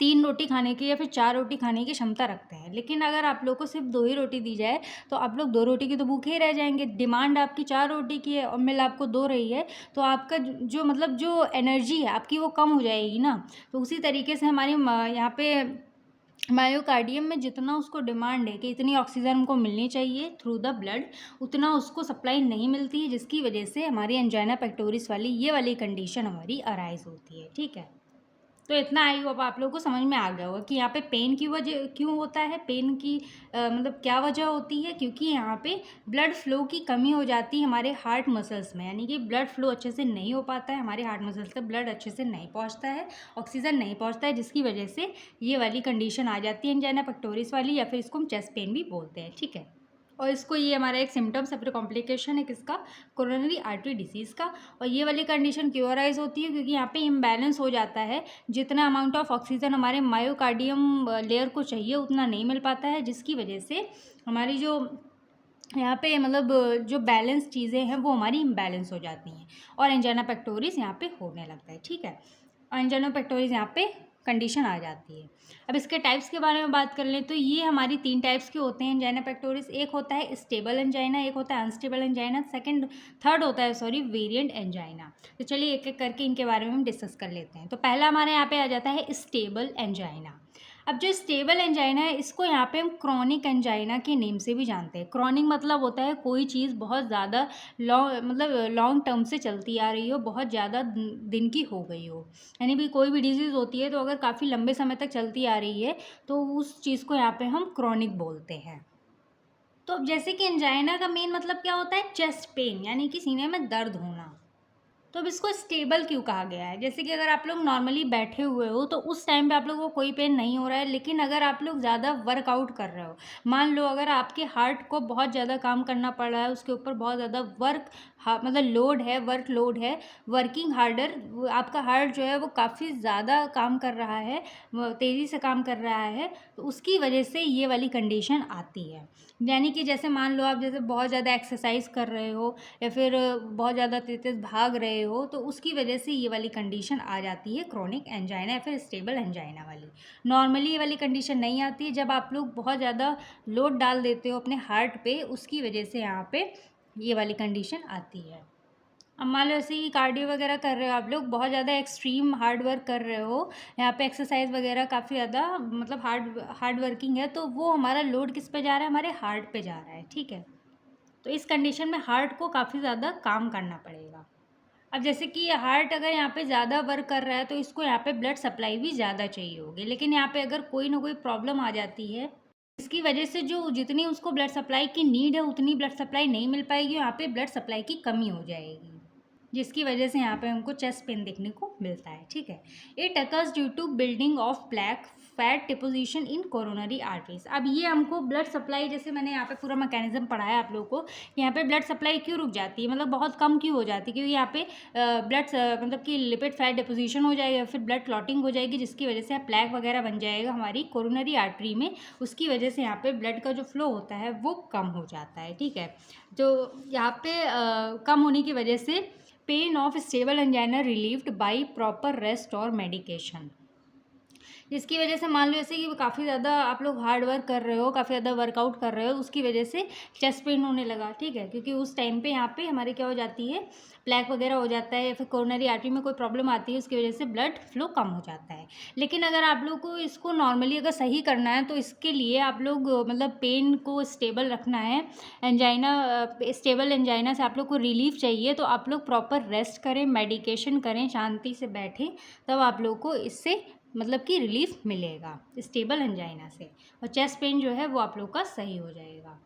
3 रोटी खाने की या फिर 4 रोटी खाने की क्षमता रखते हैं, लेकिन अगर आप लोग को सिर्फ 2 ही रोटी दी जाए तो आप लोग 2 रोटी की तो भूखे ही रह जाएंगे। डिमांड आपकी 4 रोटी की है और मिल आपको 2 रही है, तो आपका जो मतलब जो एनर्जी है आपकी वो कम हो जाएगी ना। तो उसी तरीके से हमारी यहाँ पे मायोकार्डियम में जितना उसको डिमांड है कि इतनी ऑक्सीजन हमको मिलनी चाहिए थ्रू द ब्लड, उतना उसको सप्लाई नहीं मिलती है, जिसकी वजह से हमारी एंजाइना पेक्टोरिस वाली ये वाली कंडीशन हमारी अराइज होती है, ठीक है। तो इतना आई होप आप लोगों को समझ में आ गया होगा कि यहाँ पे पेन की वजह क्यों होता है, पेन की मतलब क्या वजह होती है, क्योंकि यहाँ पे ब्लड फ्लो की कमी हो जाती है हमारे हार्ट मसल्स में, यानी कि ब्लड फ्लो अच्छे से नहीं हो पाता है, हमारे हार्ट मसल्स तक ब्लड अच्छे से नहीं पहुँचता है, ऑक्सीजन नहीं पहुँचता है, जिसकी वजह से ये वाली कंडीशन आ जाती है एंजाइना पेक्टोरिस वाली, या फिर इसको हम चेस्ट पेन भी बोलते हैं, ठीक है। और इसको ये हमारा एक सिम्टम्स या फिर कॉम्प्लिकेशन है किसका, कोरोनरी आर्टरी डिसीज़ का। और ये वाली कंडीशन क्यों अराइज होती है, क्योंकि यहाँ पे इम्बैलेंस हो जाता है, जितना अमाउंट ऑफ ऑक्सीजन हमारे मायोकार्डियम लेयर को चाहिए उतना नहीं मिल पाता है, जिसकी वजह से हमारी जो यहाँ पे मतलब जो बैलेंस चीज़ें हैं वो हमारी इम्बैलेंस हो जाती हैं और एंजाइना पेक्टोरिस यहाँ पे होने लगता है, ठीक है। और एंजाइना पेक्टोरिस यहाँ पे कंडीशन आ जाती है। अब इसके टाइप्स के बारे में बात कर लें तो ये हमारी 3 टाइप्स के होते हैं एंजाइना पेक्टोरिस। एक होता है स्टेबल एंजाइना, एक होता है अनस्टेबल एंजाइना, थर्ड होता है वेरिएंट एंजाइना। तो चलिए एक एक करके इनके बारे में हम डिस्कस कर लेते हैं। तो पहला हमारे यहाँ पे आ जाता है स्टेबल एंजाइना। अब जो स्टेबल एंजाइना है इसको यहाँ पे हम क्रॉनिक एंजाइना के नेम से भी जानते हैं। क्रॉनिक मतलब होता है कोई चीज़ बहुत ज़्यादा लॉन्ग टर्म से चलती आ रही हो, बहुत ज़्यादा दिन की हो गई हो, यानी भी कोई भी डिजीज़ होती है तो अगर काफ़ी लंबे समय तक चलती आ रही है तो उस चीज़ को यहाँ पे हम क्रॉनिक बोलते हैं। तो अब जैसे कि एंजाइना का मेन मतलब क्या होता है, चेस्ट पेन, यानी कि सीने में दर्द होना। तो अब इसको स्टेबल क्यों कहा गया है, जैसे कि अगर आप लोग नॉर्मली बैठे हुए हो तो उस टाइम पे आप लोगों को कोई पेन नहीं हो रहा है, लेकिन अगर आप लोग ज़्यादा वर्कआउट कर रहे हो, मान लो अगर आपके हार्ट को बहुत ज़्यादा काम करना पड़ रहा है, उसके ऊपर बहुत ज़्यादा मतलब लोड है, वर्क लोड है, वर्किंग हार्डर, आपका हार्ट जो है वो काफ़ी ज़्यादा काम कर रहा है, तेज़ी से काम कर रहा है, तो उसकी वजह से ये वाली कंडीशन आती है। यानी कि जैसे मान लो आप जैसे बहुत ज़्यादा एक्सरसाइज कर रहे हो या फिर बहुत ज़्यादा तेज़ भाग रहे हो तो उसकी वजह से ये वाली कंडीशन आ जाती है क्रॉनिक एंजाइना या फिर स्टेबल एंजाइना वाली। नॉर्मली ये वाली कंडीशन नहीं आती है, जब आप लोग बहुत ज़्यादा लोड डाल देते हो अपने हार्ट पे, उसकी वजह से यहाँ पे ये वाली कंडीशन आती है। अब मान लो ऐसे ही कार्डियो वगैरह कर रहे हो, आप लोग बहुत ज़्यादा एक्सट्रीम हार्ड वर्क कर रहे हो, यहाँ पे एक्सरसाइज वगैरह काफ़ी ज़्यादा मतलब हार्ड वर्किंग है, तो वो हमारा लोड किस पे जा रहा है, हमारे हार्ट पे जा रहा है, ठीक है। तो इस कंडीशन में हार्ट को काफ़ी ज़्यादा काम करना पड़ेगा। अब जैसे कि हार्ट अगर यहाँ पे ज़्यादा वर्क कर रहा है तो इसको यहाँ पे ब्लड सप्लाई भी ज़्यादा चाहिए होगी, लेकिन यहाँ पे अगर कोई ना कोई प्रॉब्लम आ जाती है इसकी वजह से जो जितनी उसको ब्लड सप्लाई की नीड है उतनी ब्लड सप्लाई नहीं मिल पाएगी, यहाँ पे ब्लड सप्लाई की कमी हो जाएगी, जिसकी वजह से यहाँ पे हमको चेस्ट पेन देखने को मिलता है, ठीक है। It occurs due to building of black fat deposition in coronary arteries. अब ये हमको ब्लड सप्लाई, जैसे मैंने यहाँ पे पूरा मैकेनिज्म पढ़ाया आप लोगों को, यहाँ पे ब्लड सप्लाई क्यों रुक जाती है, मतलब बहुत कम क्यों हो जाती है, क्योंकि यहाँ पे ब्लड मतलब कि लिपिड फैट डिपोजिशन हो जाएगा, फिर ब्लड क्लॉटिंग हो जाएगी, जिसकी वजह से प्लैक वगैरह बन जाएगा हमारी कोरोनरी आर्टरी में, उसकी वजह से यहाँ पे ब्लड का जो फ्लो होता है वो कम हो जाता है, ठीक है। जो यहाँ पे कम होने की वजह से pain of stable angina relieved by proper rest और मेडिकेशन, जिसकी वजह से मान लो जैसे कि काफ़ी ज़्यादा आप लोग हार्ड वर्क कर रहे हो, काफ़ी ज़्यादा वर्कआउट कर रहे हो, उसकी वजह से चेस्ट पेन होने लगा, ठीक है, क्योंकि उस टाइम पे यहाँ पे हमारे क्या हो जाती है, प्लैक वगैरह हो जाता है या फिर कोरोनरी आर्टरी में कोई प्रॉब्लम आती है, उसकी वजह से ब्लड फ्लो कम हो जाता है। लेकिन अगर आप लोग को इसको नॉर्मली अगर सही करना है तो इसके लिए आप लोग मतलब पेन को स्टेबल रखना है, एंजाइना स्टेबल एंजाइना से आप लोग को रिलीफ चाहिए, तो आप लोग प्रॉपर रेस्ट करें, मेडिकेशन करें, शांति से बैठें, तब आप लोग को इससे मतलब कि रिलीफ मिलेगा स्टेबल एंजाइना से, और चेस्ट पेन जो है वो आप लोग का सही हो जाएगा।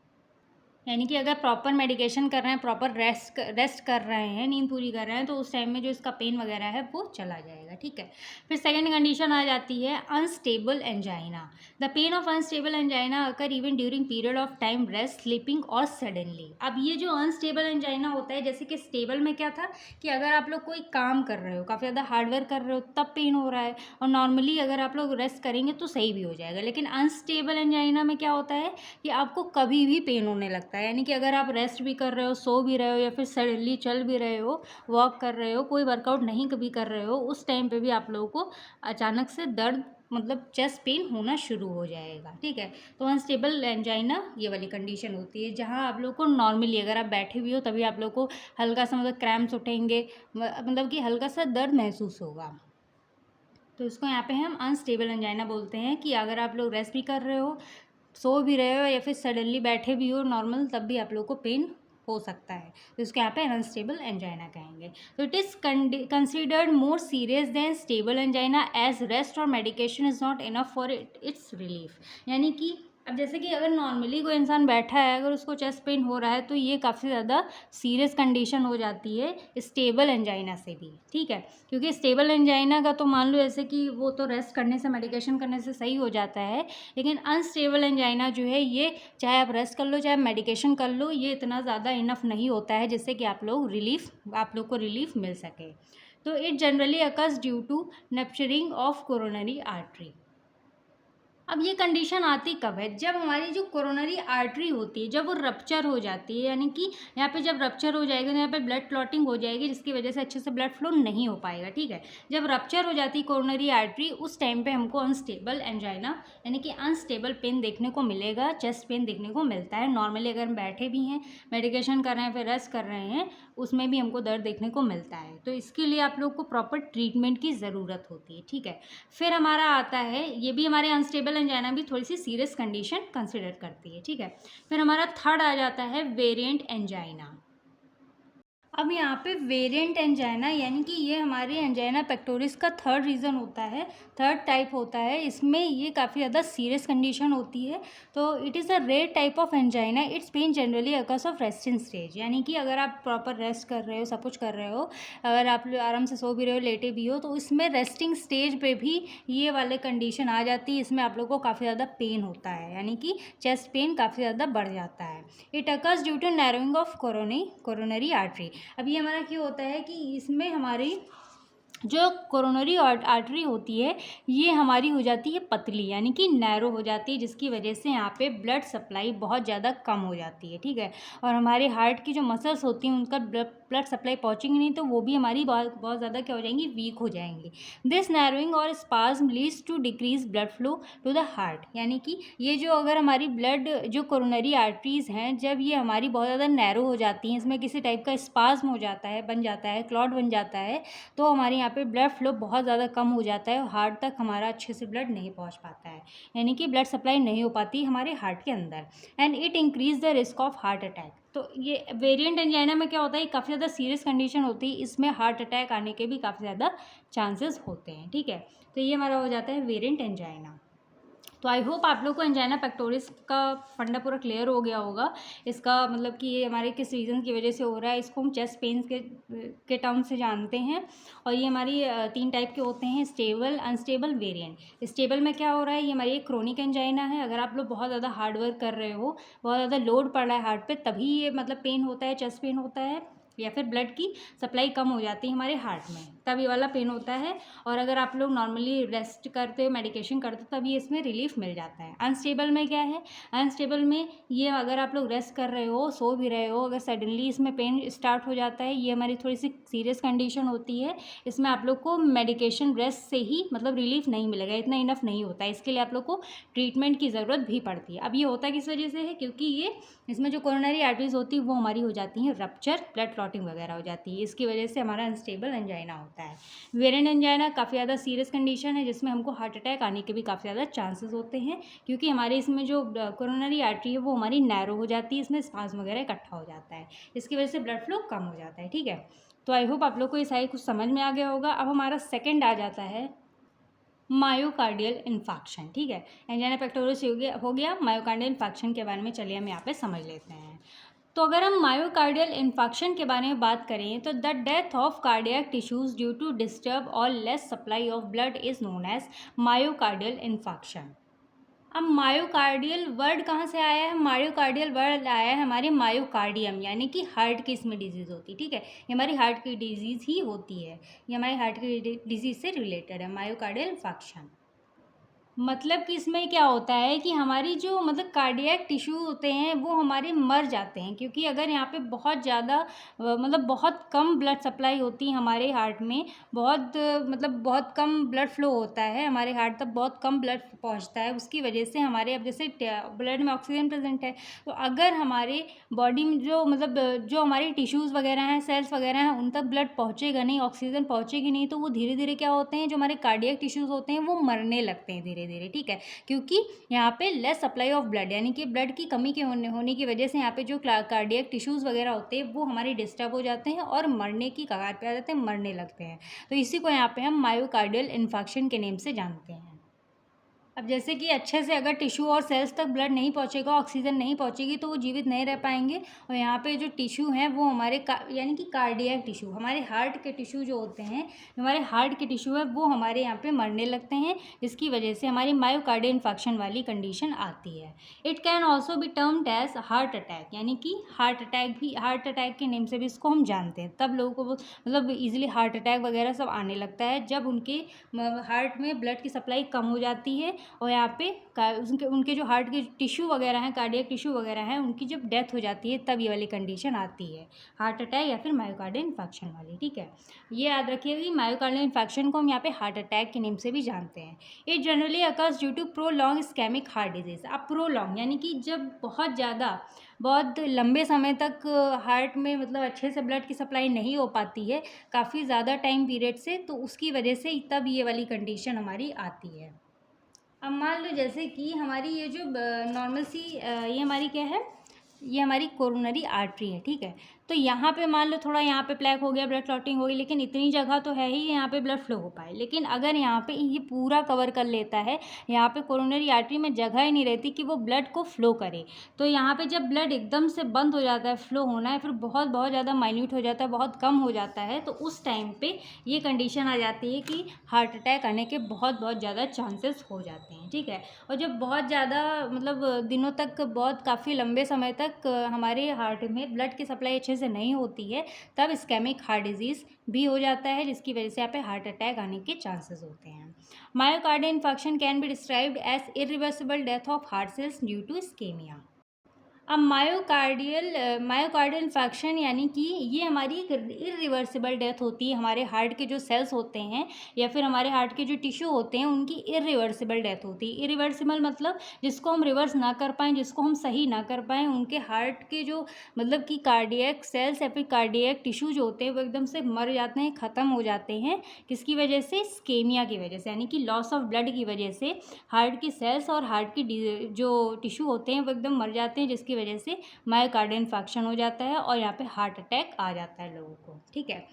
यानी कि अगर प्रॉपर मेडिकेशन कर रहे हैं, प्रॉपर रेस्ट कर रहे हैं, नींद पूरी कर रहे हैं, तो उस टाइम में जो इसका पेन वगैरह है वो चला जाएगा, ठीक है। फिर सेकंड कंडीशन आ जाती है unstable angina. The pain of unstable angina occur even during period of time rest, sleeping और सडनली। अब ये जो अनस्टेबल एंजाइना होता है, जैसे कि स्टेबल में क्या था कि अगर आप लोग कोई काम कर रहे हो, काफ़ी ज़्यादा हार्डवर्क कर रहे हो, तब पेन हो रहा है, और नॉर्मली अगर आप लोग रेस्ट करेंगे तो सही भी हो जाएगा। लेकिन अनस्टेबल एंजाइना में क्या होता है कि आपको कभी भी पेन होने लगता है, यानी कि अगर आप रेस्ट भी कर रहे हो, सो भी रहे हो, या फिर सडनली चल भी रहे हो, वॉक कर रहे हो, कोई वर्कआउट नहीं कभी कर रहे हो, उस टाइम पे भी आप लोगों को अचानक से दर्द मतलब चेस्ट पेन होना शुरू हो जाएगा, ठीक है। तो अनस्टेबल एंजाइना ये वाली कंडीशन होती है जहाँ आप लोग को नॉर्मली अगर आप बैठे भी हो तभी आप लोग को हल्का सा मतलब क्रैम्प्स उठेंगे, मतलब कि हल्का सा दर्द महसूस होगा, तो इसको यहाँ पे हम अनस्टेबल एंजाइना बोलते हैं। कि अगर आप लोग रेस्ट भी कर रहे हो, सो भी रहे हो, या फिर सडनली बैठे भी हो नॉर्मल, तब भी आप लोग को पेन हो सकता है, तो इसको यहाँ पे अनस्टेबल एंजाइना कहेंगे। तो it is considered more serious than stable angina as rest और medication is not enough for its relief. यानी कि अब जैसे कि अगर नॉर्मली कोई इंसान बैठा है, अगर उसको चेस्ट पेन हो रहा है, तो ये काफ़ी ज़्यादा सीरियस कंडीशन हो जाती है स्टेबल एंजाइना से भी, ठीक है। क्योंकि स्टेबल एंजाइना का तो मान लो जैसे कि वो तो रेस्ट करने से, मेडिकेशन करने से सही हो जाता है, लेकिन अनस्टेबल एंजाइना जो है ये चाहे आप रेस्ट कर लो चाहे मेडिकेशन कर लो, ये इतना ज़्यादा इनफ नहीं होता है जिससे कि आप लोग को रिलीफ मिल सके। तो it generally occurs due to rupturing of coronary artery. अब ये कंडीशन आती कब है, जब हमारी जो कोरोनरी आर्टरी होती है जब वो रप्चर हो जाती है, यानी कि यहाँ पे जब रप्चर हो जाएगा तो यहाँ पे ब्लड क्लॉटिंग हो जाएगी, जिसकी वजह से अच्छे से ब्लड फ्लो नहीं हो पाएगा। ठीक है, जब रप्चर हो जाती है कोरोनरी आर्टरी, उस टाइम पे हमको अनस्टेबल एंजाइना यानी कि अनस्टेबल पेन देखने को मिलेगा, चेस्ट पेन देखने को मिलता है। नॉर्मली अगर हम बैठे भी हैं, मेडिकेशन कर रहे हैं, फिर रेस्ट कर रहे हैं, उसमें भी हमको दर्द देखने को मिलता है। तो इसके लिए आप लोग को प्रॉपर ट्रीटमेंट की ज़रूरत होती है। ठीक है, फिर हमारा आता है, ये भी हमारे अनस्टेबल एंजाइना भी थोड़ी सी सीरियस कंडीशन कंसिडर करती है। ठीक है, फिर हमारा थर्ड आ जाता है वेरिएंट एंजाइना। अब यहाँ पे वेरिएंट एंजाइना यानी कि ये हमारे एंजाइना पेक्टोरिस का थर्ड रीज़न होता है, थर्ड टाइप होता है। इसमें ये काफ़ी ज़्यादा सीरियस कंडीशन होती है। तो it is a rare type of angina, its pain generally occurs of resting stage, यानी कि अगर आप प्रॉपर रेस्ट कर रहे हो, सब कुछ कर रहे हो, अगर आप आराम से सो भी रहे हो, लेटे भी हो, तो इसमें रेस्टिंग स्टेज पे भी ये वाले कंडीशन आ जाती है। इसमें आप लोग को काफ़ी ज़्यादा पेन होता है, यानी कि चेस्ट पेन काफ़ी ज़्यादा बढ़ जाता है। It occurs due to narrowing of coronary artery. अब ये हमारा क्या होता है कि इसमें हमारी जो कोरोनरी आर्टरी होती है ये हमारी हो जाती है पतली, यानी कि नैरो हो जाती है, जिसकी वजह से यहाँ पे ब्लड सप्लाई बहुत ज़्यादा कम हो जाती है। ठीक है, और हमारे हार्ट की जो मसल्स होती हैं उनका ब्लड सप्लाई पहुँचेंगी नहीं, तो वो भी हमारी बहुत बहुत ज़्यादा क्या हो जाएंगी, वीक हो जाएंगी। दिस नैरोइंग और spasm leads to decrease blood flow to the heart, यानी कि ये जो अगर हमारी ब्लड जो कोरोनरी आर्टरीज़ हैं, जब ये हमारी बहुत ज़्यादा नैरो हो जाती हैं, इसमें किसी टाइप का स्पाज्म हो जाता है, बन जाता है, क्लॉट बन जाता है, तो हमारे यहाँ पे ब्लड फ्लो बहुत ज़्यादा कम हो जाता है और हार्ट तक हमारा अच्छे से ब्लड नहीं पहुँच पाता है, यानी कि ब्लड सप्लाई नहीं हो पाती हमारे हार्ट के अंदर, and it increase the risk of heart attack. तो ये वेरिएंट एंजाइना में क्या होता है, काफ़ी ज़्यादा सीरियस कंडीशन होती है, इसमें हार्ट अटैक आने के भी काफ़ी ज़्यादा चांसेस होते हैं। ठीक है, तो ये हमारा हो जाता है वेरिएंट एंजाइना। तो आई होप आप लोग को एंजाइना पेक्टोरिस का फंडा पूरा क्लियर हो गया होगा। इसका मतलब कि ये हमारे किस रीज़न की वजह से हो रहा है, इसको हम चेस्ट पेन के टर्म से जानते हैं। और ये हमारी 3 टाइप के होते हैं, स्टेबल, अनस्टेबल, वेरिएंट। स्टेबल में क्या हो रहा है, ये हमारी एक क्रोनिक एंजाइना है। अगर आप लोग बहुत ज़्यादा हार्ड वर्क कर रहे हो, बहुत ज़्यादा लोड पड़ रहा है हार्ट पे, तभी ये मतलब पेन होता है, चेस्ट पेन होता है, या फिर ब्लड की सप्लाई कम हो जाती है हमारे हार्ट में, तब ये वाला पेन होता है। और अगर आप लोग नॉर्मली रेस्ट करते हो, मेडिकेशन करते हो, तब ये इसमें रिलीफ मिल जाता है। अनस्टेबल में क्या है, अनस्टेबल में ये अगर आप लोग रेस्ट कर रहे हो, सो भी रहे हो, अगर सडनली इसमें पेन स्टार्ट हो जाता है, ये हमारी थोड़ी सी सीरियस कंडीशन होती है। इसमें आप लोग को मेडिकेशन रेस्ट से ही मतलब रिलीफ नहीं मिलेगा, इतना इनफ नहीं होता है, इसके लिए आप लोग को ट्रीटमेंट की ज़रूरत भी पड़ती है। अब ये होता किस वजह से है, क्योंकि ये इसमें जो कोरोनरी आर्टरीज होती है वो हमारी हो जाती हैं रप्चर, ब्लड क्लॉटिंग वगैरह हो जाती है, इसकी वजह से हमारा अनस्टेबल एंजाइना होता है। वेरिएंट एंजाइना काफ़ी ज़्यादा सीरियस कंडीशन है, जिसमें हमको हार्ट अटैक आने के भी काफ़ी ज़्यादा चांसेस होते हैं, क्योंकि हमारे इसमें जो कोरोनरी आर्टरी है वो हमारी नैरो हो जाती है, इसमें स्पाज्म वगैरह इकट्ठा हो जाता है, इसकी वजह से ब्लड फ्लो कम हो जाता है। ठीक है, तो आई होप आप लोग को ये सारी कुछ समझ में आ गया होगा। अब हमारा सेकेंड आ जाता है मायोकार्डियल इन्फाक्शन। ठीक है, एंजाइना पेक्टोरिस हो गया। मायोकार्डियल इन्फाक्शन के बारे में चलिए हम यहाँ पे समझ लेते हैं। तो अगर हम मायोकार्डियल इन्फाक्शन के बारे में बात करें, तो the death of cardiac tissues due to disturb और less supply of blood is known as myocardial infarction. अब मायोकार्डियल वर्ड कहाँ से आया है, मायोकार्डियल वर्ड आया है हमारे मायोकार्डियम, यानी कि हार्ट की इसमें डिजीज़ होती है। ठीक है, ये हमारी हार्ट की डिजीज़ ही होती है, ये हमारी हार्ट की डिजीज़ से रिलेटेड है मायोकार्डियल इन्फाक्शन। मतलब कि इसमें क्या होता है कि हमारी जो मतलब कार्डियक टिश्यू होते हैं वो हमारे मर जाते हैं, क्योंकि अगर यहाँ पे बहुत ज़्यादा मतलब बहुत कम ब्लड सप्लाई होती है हमारे हार्ट में, बहुत मतलब बहुत कम ब्लड फ्लो होता है हमारे हार्ट तक, बहुत कम ब्लड पहुँचता है, उसकी वजह से हमारे अब जैसे ब्लड में ऑक्सीजन प्रेजेंट है, तो अगर हमारे बॉडी में जो मतलब जो हमारे टिश्यूज़ वगैरह हैं, सेल्स वगैरह हैं, उन तक ब्लड पहुँचेगा नहीं, ऑक्सीजन पहुँचेगी नहीं, तो वो धीरे धीरे क्या होते हैं, जो हमारे कार्डियक टिश्यूज़ होते हैं वो मरने लगते हैं धीरे धीरे। ठीक है, क्योंकि यहाँ पे लेस सप्लाई ऑफ ब्लड, यानी कि ब्लड की कमी के होने की वजह से यहाँ पे जो कार्डियक टिश्यूज़ वगैरह होते हैं वो हमारे डिस्टर्ब हो जाते हैं और मरने की कगार पे आ जाते हैं, मरने लगते हैं। तो इसी को यहाँ पे हम मायोकार्डियल इन्फाक्शन के नेम से जानते हैं। अब जैसे कि अच्छे से अगर टिश्यू और सेल्स तक ब्लड नहीं पहुंचेगा, ऑक्सीजन नहीं पहुंचेगी, तो वो जीवित नहीं रह पाएंगे। और यहाँ पे जो टिश्यू हैं वो हमारे यानी कि कार्डियक टिश्यू, हमारे हार्ट के टिश्यू जो होते हैं, हमारे हार्ट के टिश्यू है वो हमारे यहाँ पे मरने लगते हैं, इसकी वजह से हमारी मायोकार्डियल इन्फाक्शन वाली कंडीशन आती है। It can also be termed as heart attack, यानी कि हार्ट अटैक भी, हार्ट अटैक के नेम से भी इसको हम जानते हैं। तब लोगों को मतलब ईजिली हार्ट अटैक वगैरह सब आने लगता है जब उनके हार्ट में ब्लड की सप्लाई कम हो जाती है और यहाँ पे उनके जो हार्ट के टिश्यू वगैरह हैं, कार्डियक टिश्यू वगैरह हैं, उनकी जब डेथ हो जाती है तब ये वाली कंडीशन आती है, हार्ट अटैक या फिर मायोकार्डियल इन्फेक्शन वाली। ठीक है, ये याद रखिएगा कि मायोकार्डियल इन्फेक्शन को हम यहाँ पे हार्ट अटैक के नेम से भी जानते हैं। It generally occurs due to prolong ischaemic heart disease. अब प्रोलॉन्ग यानी कि जब बहुत लंबे समय तक हार्ट में मतलब अच्छे से ब्लड की सप्लाई नहीं हो पाती है काफ़ी ज़्यादा टाइम पीरियड से, तो उसकी वजह से तब ये वाली कंडीशन हमारी आती है। अब मान लो जैसे कि हमारी ये जो नॉर्मल सी ये हमारी क्या है, ये हमारी कोरोनरी आर्टरी है। ठीक है, तो यहाँ पे मान लो थोड़ा यहाँ पे प्लैक हो गया, ब्लड क्लॉटिंग हो गई, लेकिन इतनी जगह तो है ही यहाँ पे ब्लड फ्लो हो पाए। लेकिन अगर यहाँ पे ये पूरा कवर कर लेता है, यहाँ पे कोरोनरी आर्टरी में जगह ही नहीं रहती कि वो ब्लड को फ्लो करे, तो यहाँ पे जब ब्लड एकदम से बंद हो जाता है फ्लो होना है, फिर बहुत ज़्यादा माइन्यूट हो जाता है, बहुत कम हो जाता है, तो उस टाइम पर ये कंडीशन आ जाती है कि हार्ट अटैक आने के बहुत ज़्यादा चांसेस हो जाते हैं। ठीक है, और जब बहुत ज़्यादा मतलब दिनों तक काफ़ी लंबे समय तक हमारे हार्ट में ब्लड की सप्लाई अच्छे से नहीं होती है, तब इस्केमिक हार्ट डिजीज़ भी हो जाता है, जिसकी वजह से यहाँ पे हार्ट अटैक आने के चांसेस होते हैं। Myocardial infection can be described as irreversible death of heart cells due to ischaemia. अब मायोकार्डियल इन्फेक्शन यानी कि ये हमारी इरिवर्सिबल डेथ होती है, हमारे हार्ट के जो सेल्स होते हैं या फिर हमारे हार्ट के जो टिश्यू होते हैं उनकी इरिवर्सिबल डेथ होती है। इरिवर्सिबल मतलब जिसको हम रिवर्स ना कर पाएँ, जिसको हम सही ना कर पाएँ, उनके हार्ट के जो मतलब कि कार्डियक सेल्स या फिर कार्डियक टिश्यू जो होते हैं वो एकदम से मर जाते हैं, ख़त्म हो जाते हैं। किसकी वजह से? इस्केमिया की वजह से, यानी कि लॉस ऑफ ब्लड की वजह से हार्ट की सेल्स और हार्ट की जो टिश्यू होते हैं वो एकदम मर जाते हैं, जिसकी वजह से मायोकार्डियल इन्फेक्शन हो जाता है और यहाँ पे हार्ट अटैक आ जाता है लोगों को। ठीक है,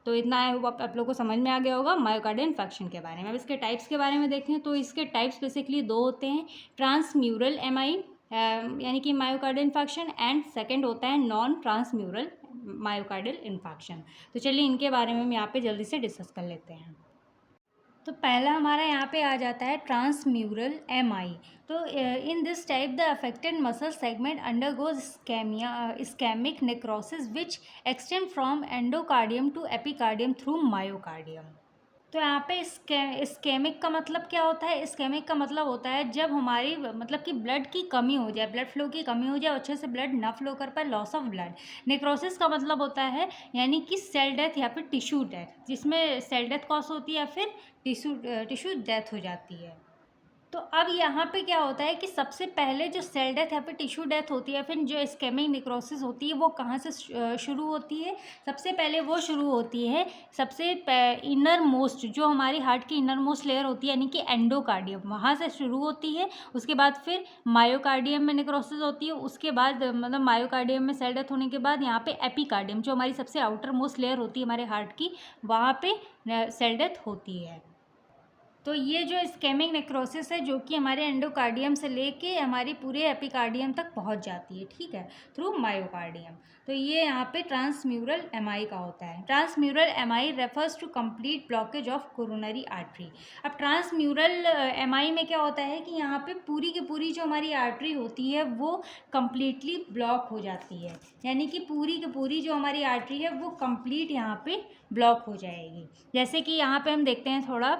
तो इतना है, वो आप लोगों को समझ में आ गया होगा मायोकार्डियल इन्फेक्शन के बारे में। अब इसके टाइप्स के बारे में देखें तो इसके टाइप्स बेसिकली दो होते हैं, ट्रांसम्यूरल एमआई यानी कि मायोकार्डियल इन्फेक्शन, एंड सेकेंड होता है नॉन ट्रांसम्यूरल मायोकार्डियल इन्फेक्शन। तो चलिए इनके बारे में हम यहाँ पे जल्दी से डिस्कस कर लेते हैं। तो पहला हमारा यहाँ पे आ जाता है ट्रांसम्यूरल एमआई। तो in this type the affected muscle segment undergoes ischaemic necrosis which extend from endocardium to epicardium through myocardium. तो यहाँ पे इस्केमिक का मतलब क्या होता है? इस्केमिक का मतलब होता है जब हमारी मतलब कि ब्लड की कमी हो जाए, ब्लड फ्लो की कमी हो जाए, अच्छे से ब्लड ना फ्लो कर पाए, लॉस ऑफ ब्लड। नेक्रोसिस का मतलब होता है यानी कि सेल डेथ या फिर टिश्यू डेथ, जिसमें सेल डेथ कॉज होती है या फिर टिश्यू डेथ हो जाती है। तो अब यहाँ पे क्या होता है कि सबसे पहले जो सेल डेथ या फिर टिश्यू डेथ होती है, फिर जो इस्केमिक नेक्रोसिस होती है, वो कहाँ से शुरू होती है? सबसे पहले वो शुरू होती है सबसे इनर मोस्ट, जो हमारी हार्ट की इनर मोस्ट लेयर होती है यानी कि एंडोकार्डियम, वहाँ से शुरू होती है। उसके बाद फिर मायोकार्डियम में नेक्रोसिस होती है, उसके बाद मतलब मायोकार्डियम में सेल डेथ होने के बाद यहाँ पे एपिकार्डियम, जो हमारी सबसे आउटर मोस्ट लेयर होती है हमारे हार्ट की, वहाँ पे सेल डेथ होती है। तो ये जो इस्केमिक नेक्रोसिस है जो कि हमारे एंडोकार्डियम से लेके हमारी पूरे एपिकार्डियम तक पहुंच जाती है, ठीक है, थ्रू मायोकार्डियम। तो ये यहाँ पे ट्रांसम्यूरल एमआई का होता है। Transmural MI refers to complete blockage of coronary artery. अब ट्रांसम्यूरल एमआई में क्या होता है कि यहाँ पे पूरी की पूरी जो हमारी आर्टरी होती है वो कम्प्लीटली ब्लॉक हो जाती है, यानी कि पूरी की पूरी जो हमारी आर्टरी है वो कम्प्लीट यहाँ पे ब्लॉक हो जाएगी। जैसे कि यहाँ पे हम देखते हैं थोड़ा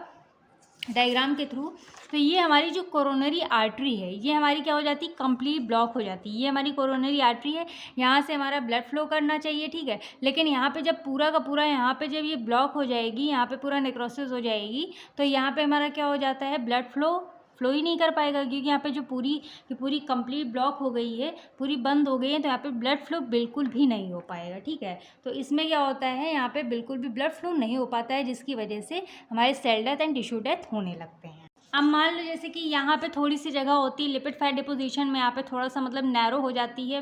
डायग्राम के थ्रू, तो ये हमारी जो कोरोनरी आर्टरी है ये हमारी क्या हो जाती है? कंप्लीट ब्लॉक हो जाती है। ये हमारी कोरोनरी आर्टरी है, यहाँ से हमारा ब्लड फ्लो करना चाहिए, ठीक है, लेकिन यहाँ पे जब पूरा का पूरा यहाँ पे जब ये ब्लॉक हो जाएगी, यहाँ पे पूरा नेक्रोसिस हो जाएगी, तो यहाँ पे हमारा क्या हो जाता है? ब्लड फ्लो ही नहीं कर पाएगा, क्योंकि यहाँ पे जो पूरी की पूरी कंप्लीट ब्लॉक हो गई है, पूरी बंद हो गई है, तो यहाँ पे ब्लड फ्लो बिल्कुल भी नहीं हो पाएगा, ठीक है। तो इसमें क्या होता है, यहाँ पे बिल्कुल भी ब्लड फ्लो नहीं हो पाता है, जिसकी वजह से हमारे cell death and tissue death होने लगते हैं। अब मान लो जैसे कि यहाँ पे थोड़ी सी जगह होती है लिपिड फैट डिपोजिशन में, यहाँ पे थोड़ा सा मतलब नैरो हो जाती है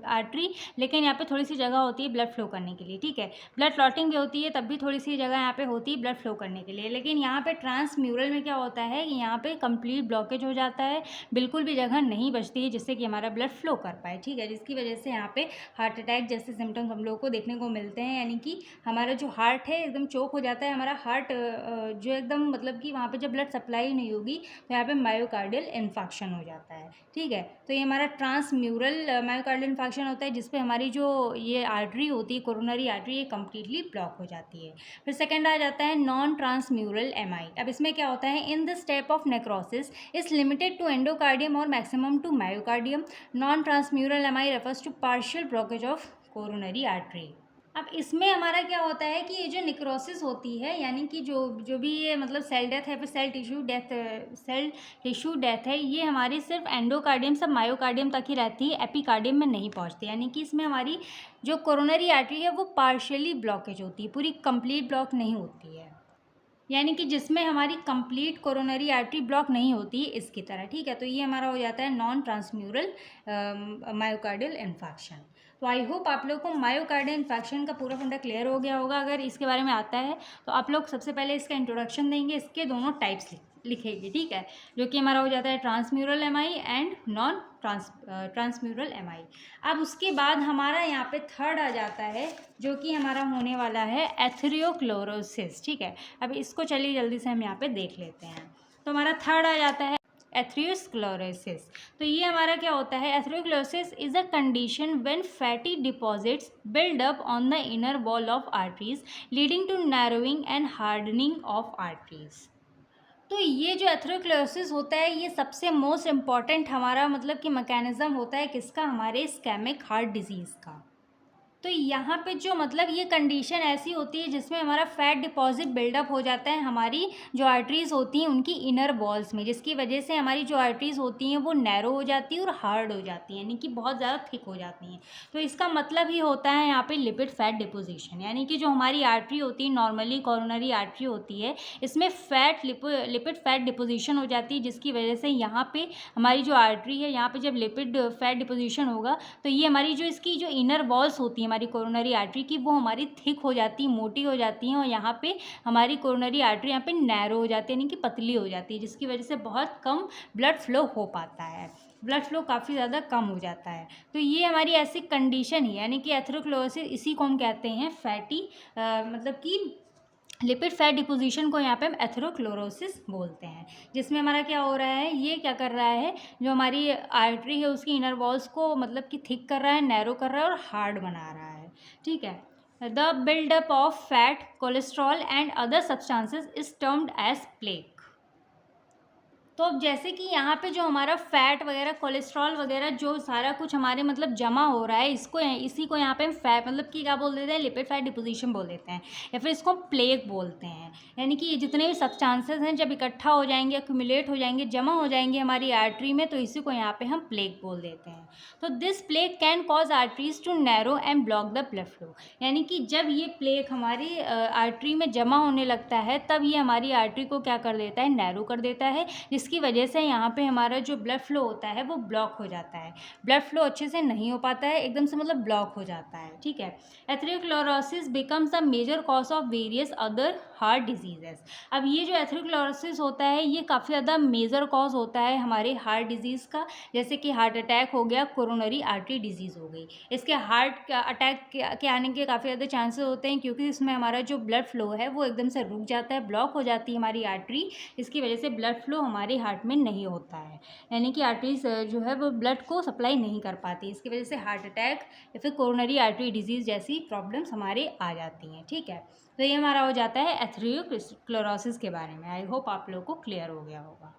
आर्टरी, लेकिन यहाँ पे थोड़ी सी जगह होती है ब्लड फ्लो करने के लिए, ठीक है। ब्लड क्लॉटिंग भी होती है, तब भी थोड़ी सी जगह यहाँ पे होती है ब्लड फ्लो करने के लिए। लेकिन यहाँ पे ट्रांसम्यूरल में क्या होता है कि यहाँ पे कंप्लीट ब्लॉकेज हो जाता है, बिल्कुल भी जगह नहीं बचती है जिससे कि हमारा ब्लड फ्लो कर पाए, ठीक है, जिसकी वजह से यहाँ पे हार्ट अटैक जैसे सिम्टम्स हम लोग को देखने को मिलते हैं, यानी कि हमारा जो हार्ट है एकदम चोक हो जाता है, हमारा हार्ट जो एकदम मतलब कि वहाँ पर जब ब्लड सप्लाई नहीं होगी तो यहाँ पे मायोकार्डियल इन्फेक्शन हो जाता है। ठीक है, तो ये हमारा ट्रांसम्यूरल मायोकार्डियल इन्फेक्शन होता है जिसपे हमारी जो ये आर्टरी होती है, कोरोनरी आर्टरी, ये कम्प्लीटली ब्लॉक हो जाती है। फिर सेकेंड आ जाता है नॉन ट्रांसम्यूरल MI। अब इसमें क्या होता है, in this type of necrosis is limited to endocardium और maximum to myocardium. Non transmural MI refers to partial blockage of coronary artery. अब इसमें हमारा क्या होता है कि ये जो निक्रोसिस होती है, यानी कि जो भी ये मतलब सेल डेथ है, फिर सेल टिश्यू डेथ है, ये हमारी सिर्फ एंडोकार्डियम सब मायोकार्डियम तक ही रहती है, एपिकार्डियम में नहीं पहुंचती। यानी कि इसमें हमारी जो कोरोनरी आर्टरी है वो पार्शियली ब्लॉकेज होती है, पूरी कंप्लीट ब्लॉक नहीं होती है, यानी कि जिसमें हमारी कंप्लीट कोरोनरी आर्टरी ब्लॉक नहीं होती है इसकी तरह। ठीक है, तो ये हमारा हो जाता है नॉन ट्रांसम्यूरल मायोकार्डियल इन्फेक्शन। तो आई होप आप लोग को मायोकार्डियल इन्फेक्शन का पूरा फंडा क्लियर हो गया होगा। अगर इसके बारे में आता है तो आप लोग सबसे पहले इसका इंट्रोडक्शन देंगे, इसके दोनों टाइप्स लिखेंगे। ठीक है, जो कि हमारा हो जाता है transmural MI and non transmural MI। अब उसके बाद हमारा यहाँ पे थर्ड आ जाता है जो कि हमारा होने वाला है एथेरोस्क्लेरोसिस। ठीक है, अब इसको चलिए जल्दी से हम यहाँ पे देख लेते हैं। तो हमारा थर्ड आ जाता है एथेरोस्क्लेरोसिस। तो ये हमारा क्या होता है, atherosclerosis is a condition when fatty deposits build up on the inner wall of arteries leading to narrowing and hardening of arteries. तो ये जो एथेरोस्क्लेरोसिस होता है ये सबसे मोस्ट इम्पॉर्टेंट हमारा मतलब कि मैकेनिज़्म होता है किसका, हमारे इस्केमिक हार्ट डिजीज़ का। तो यहाँ पे जो मतलब ये कंडीशन ऐसी होती है जिसमें हमारा फैट डिपॉजिट बिल्डअप हो जाता है हमारी जो आर्टरीज़ होती हैं उनकी इनर वॉल्स में, जिसकी वजह से हमारी जो आर्टरीज़ होती हैं वो नैरो हो जाती है और हार्ड हो जाती हैं, यानी कि बहुत ज़्यादा थिक हो जाती हैं। तो इसका मतलब ही होता है यहाँ पे लिपिड फैट डिपोजिशन, यानी कि जो हमारी आर्टरी होती है नॉर्मली कोरोनरी आर्टरी होती है, इसमें लिपिड फैट डिपोजिशन हो जाती है, जिसकी वजह से यहाँ पे हमारी जो आर्टरी है यहाँ पे जब लिपिड फैट डिपोजिशन होगा तो ये हमारी जो इसकी जो इनर वॉल्स होती है हमारी कोरोनरी आर्टरी की, वो हमारी थिक हो जाती है, मोटी हो जाती हैं, और यहाँ पे हमारी कोरोनरी आर्टरी यहाँ पे नैरो हो जाती है, यानी कि पतली हो जाती है, जिसकी वजह से बहुत कम ब्लड फ्लो हो पाता है, ब्लड फ्लो काफ़ी ज़्यादा कम हो जाता है। तो ये हमारी ऐसी कंडीशन है, यानी कि एथेरोस्क्लेरोसिस, इसी को हम कहते हैं फैटी मतलब कि लिपिड फैट डिपोजिशन को यहाँ पे हम एथेरोस्क्लेरोसिस बोलते हैं, जिसमें हमारा क्या हो रहा है, ये क्या कर रहा है, जो हमारी आर्टरी है उसकी इनर वॉल्स को मतलब कि थिक कर रहा है, नैरो कर रहा है और हार्ड बना रहा है। ठीक है, the buildup of fat, cholesterol and other substances is termed as plaque. तो अब जैसे कि यहाँ पे जो हमारा फैट वगैरह, कोलेस्ट्रॉल वगैरह जो सारा कुछ हमारे मतलब जमा हो रहा है, इसी को यहाँ पे हम फैट मतलब कि क्या बोल देते हैं, लिपिड फैट डिपोजिशन बोल देते हैं, या फिर इसको प्लेक बोलते हैं। यानी कि ये जितने भी सब्सटेंसेस हैं जब इकट्ठा हो जाएंगे, एक्यूमुलेट हो जाएंगे, जमा हो जाएंगे हमारी आर्टरी में, तो इसी को यहाँ पे हम प्लेक बोल देते हैं। तो this plaque can cause arteries to narrow and block the blood flow. यानी कि जब ये प्लेक हमारी आर्टरी में जमा होने लगता है तब ये हमारी आर्टरी को क्या कर देता है, नैरो कर देता है, जिसकी वजह से यहाँ पे हमारा जो ब्लड फ्लो होता है वो ब्लॉक हो जाता है, ब्लड फ्लो अच्छे से नहीं हो पाता है, एकदम से मतलब ब्लॉक हो जाता है। ठीक है, atherosclerosis becomes the major cause of various other heart diseases. अब ये जो एथेरोस्क्लेरोसिस होता है ये काफ़ी ज़्यादा मेजर कॉज होता है हमारे हार्ट डिजीज़ का, जैसे कि हार्ट अटैक हो गया, कोरोनरी आर्टरी डिजीज़ हो गई। इसके हार्ट अटैक के आने के काफ़ी ज़्यादा चांसेस होते हैं, क्योंकि इसमें हमारा जो ब्लड फ्लो है वो एकदम से रुक जाता है, ब्लॉक हो जाती है हमारी आर्टरी, इसकी वजह से ब्लड फ्लो हमारे हार्ट में नहीं होता है, यानी कि आर्टरीज जो है वो ब्लड को सप्लाई नहीं कर पाती, इसकी वजह से हार्ट अटैक या फिर कोरोनरी आर्टरी डिजीज़ जैसी प्रॉब्लम्स हमारे आ जाती हैं। ठीक है, तो ये हमारा हो जाता है एथेरोस्क्लेरोसिस के बारे में। आई होप आप लोगों को क्लियर हो गया होगा।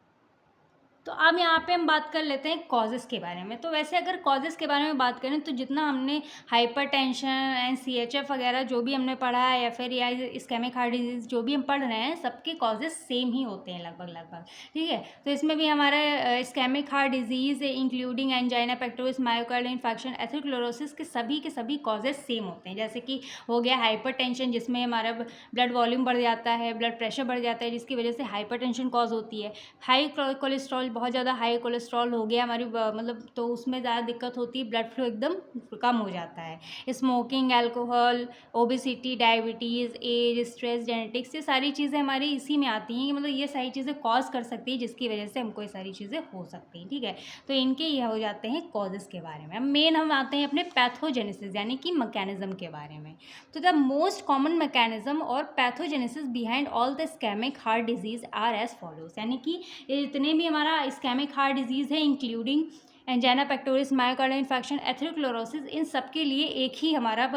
तो अब यहाँ पे हम बात कर लेते हैं कॉजेज़ के बारे में। तो वैसे अगर कॉजेज़ के बारे में बात करें तो जितना हमने हाइपरटेंशन एंड CHF वगैरह जो भी हमने पढ़ा है, या फिर या इस्केमिक हार्ट डिजीज़ जो भी हम पढ़ रहे हैं, सबके कॉजेज़ सेम ही होते हैं लगभग। ठीक है, तो इसमें भी हमारा ischaemic heart disease including angina pectoris, myocardial infection, atherosclerosis के सभी कॉजेज़ सेम होते हैं। जैसे कि हो गया हाइपरटेंशन, जिसमें हमारा ब्लड वॉल्यूम बढ़ जाता है, ब्लड प्रेशर बढ़ जाता है, जिसकी वजह से हाइपरटेंशन कॉज होती है। हाई कोलेस्ट्रॉल बहुत ज़्यादा हाई कोलेस्ट्रॉल हो गया हमारी मतलब, तो उसमें ज़्यादा दिक्कत होती है, ब्लड फ्लो एकदम कम हो जाता है। Smoking, alcohol, obesity, diabetes, age, stress, genetics, ये सारी चीज़ें हमारी इसी में आती हैं कि मतलब ये सारी चीज़ें कॉज कर सकती है, जिसकी वजह से हमको ये सारी चीज़ें हो सकती हैं, ठीक है। तो इनके ये हो जाते हैं कॉजेज़ के बारे में। अब मेन हम आते हैं अपने पैथोजेनेसिस यानी कि मैकेनिज्म के बारे में। तो द मोस्ट कॉमन मैकेनिज्म और pathogenesis behind all the ischaemic heart disease are as follows, यानी कि ये जितने भी हमारा इस्केमिक हार्ट डिजीज़ है including angina pectoris, myocardial infection, atherosclerosis, इन सब के लिए एक ही हमारा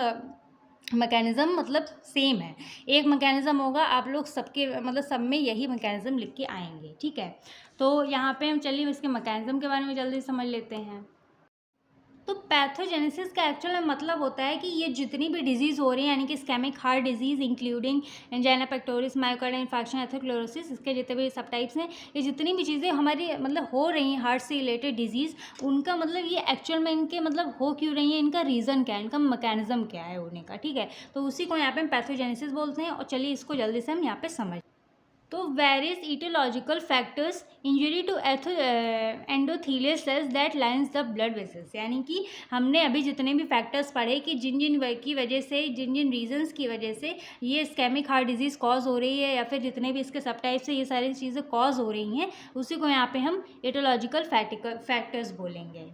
मैकेनिज़्म मतलब सेम है, एक मैकेनिज़्म होगा। आप लोग सबके मतलब सब में यही मैकेनिज़्म लिख के आएंगे, ठीक है। तो यहाँ पे हम चलिए इसके मैकेनिज़्म के बारे में जल्दी समझ लेते हैं। तो पैथोजेनेसिस का एक्चुअल में मतलब होता है कि ये जितनी भी डिजीज़ हो रही है, यानी कि ischaemic heart disease including angina pectoris, myocardial infection, atherosclerosis, इसके जितने भी सब टाइप्स हैं, ये जितनी भी चीज़ें हमारी मतलब हो रही हैं हार्ट से रिलेटेड डिजीज़, उनका मतलब ये एक्चुअल में इनके मतलब हो क्यों रही है, इनका रीज़न क्या है, इनका मैकेनिज्म क्या है होने का, ठीक है। तो उसी को यहाँ पे हम पैथोजेनेसिस बोलते हैं। और चलिए इसको जल्दी से हम यहाँ पे समझ। तो various aetiological factors injury to endothelial cells that lines the blood vessels, यानी कि हमने अभी जितने भी फैक्टर्स पढ़े कि जिन जिन की वजह से, जिन जिन रीजंस की वजह से ये इस्केमिक हार्ट डिजीज़ कॉज हो रही है, या फिर जितने भी इसके सब टाइप से ये सारी चीज़ें कॉज हो रही हैं, उसी को यहाँ पे हम ईटियोलॉजिकल फैक्टर्स बोलेंगे।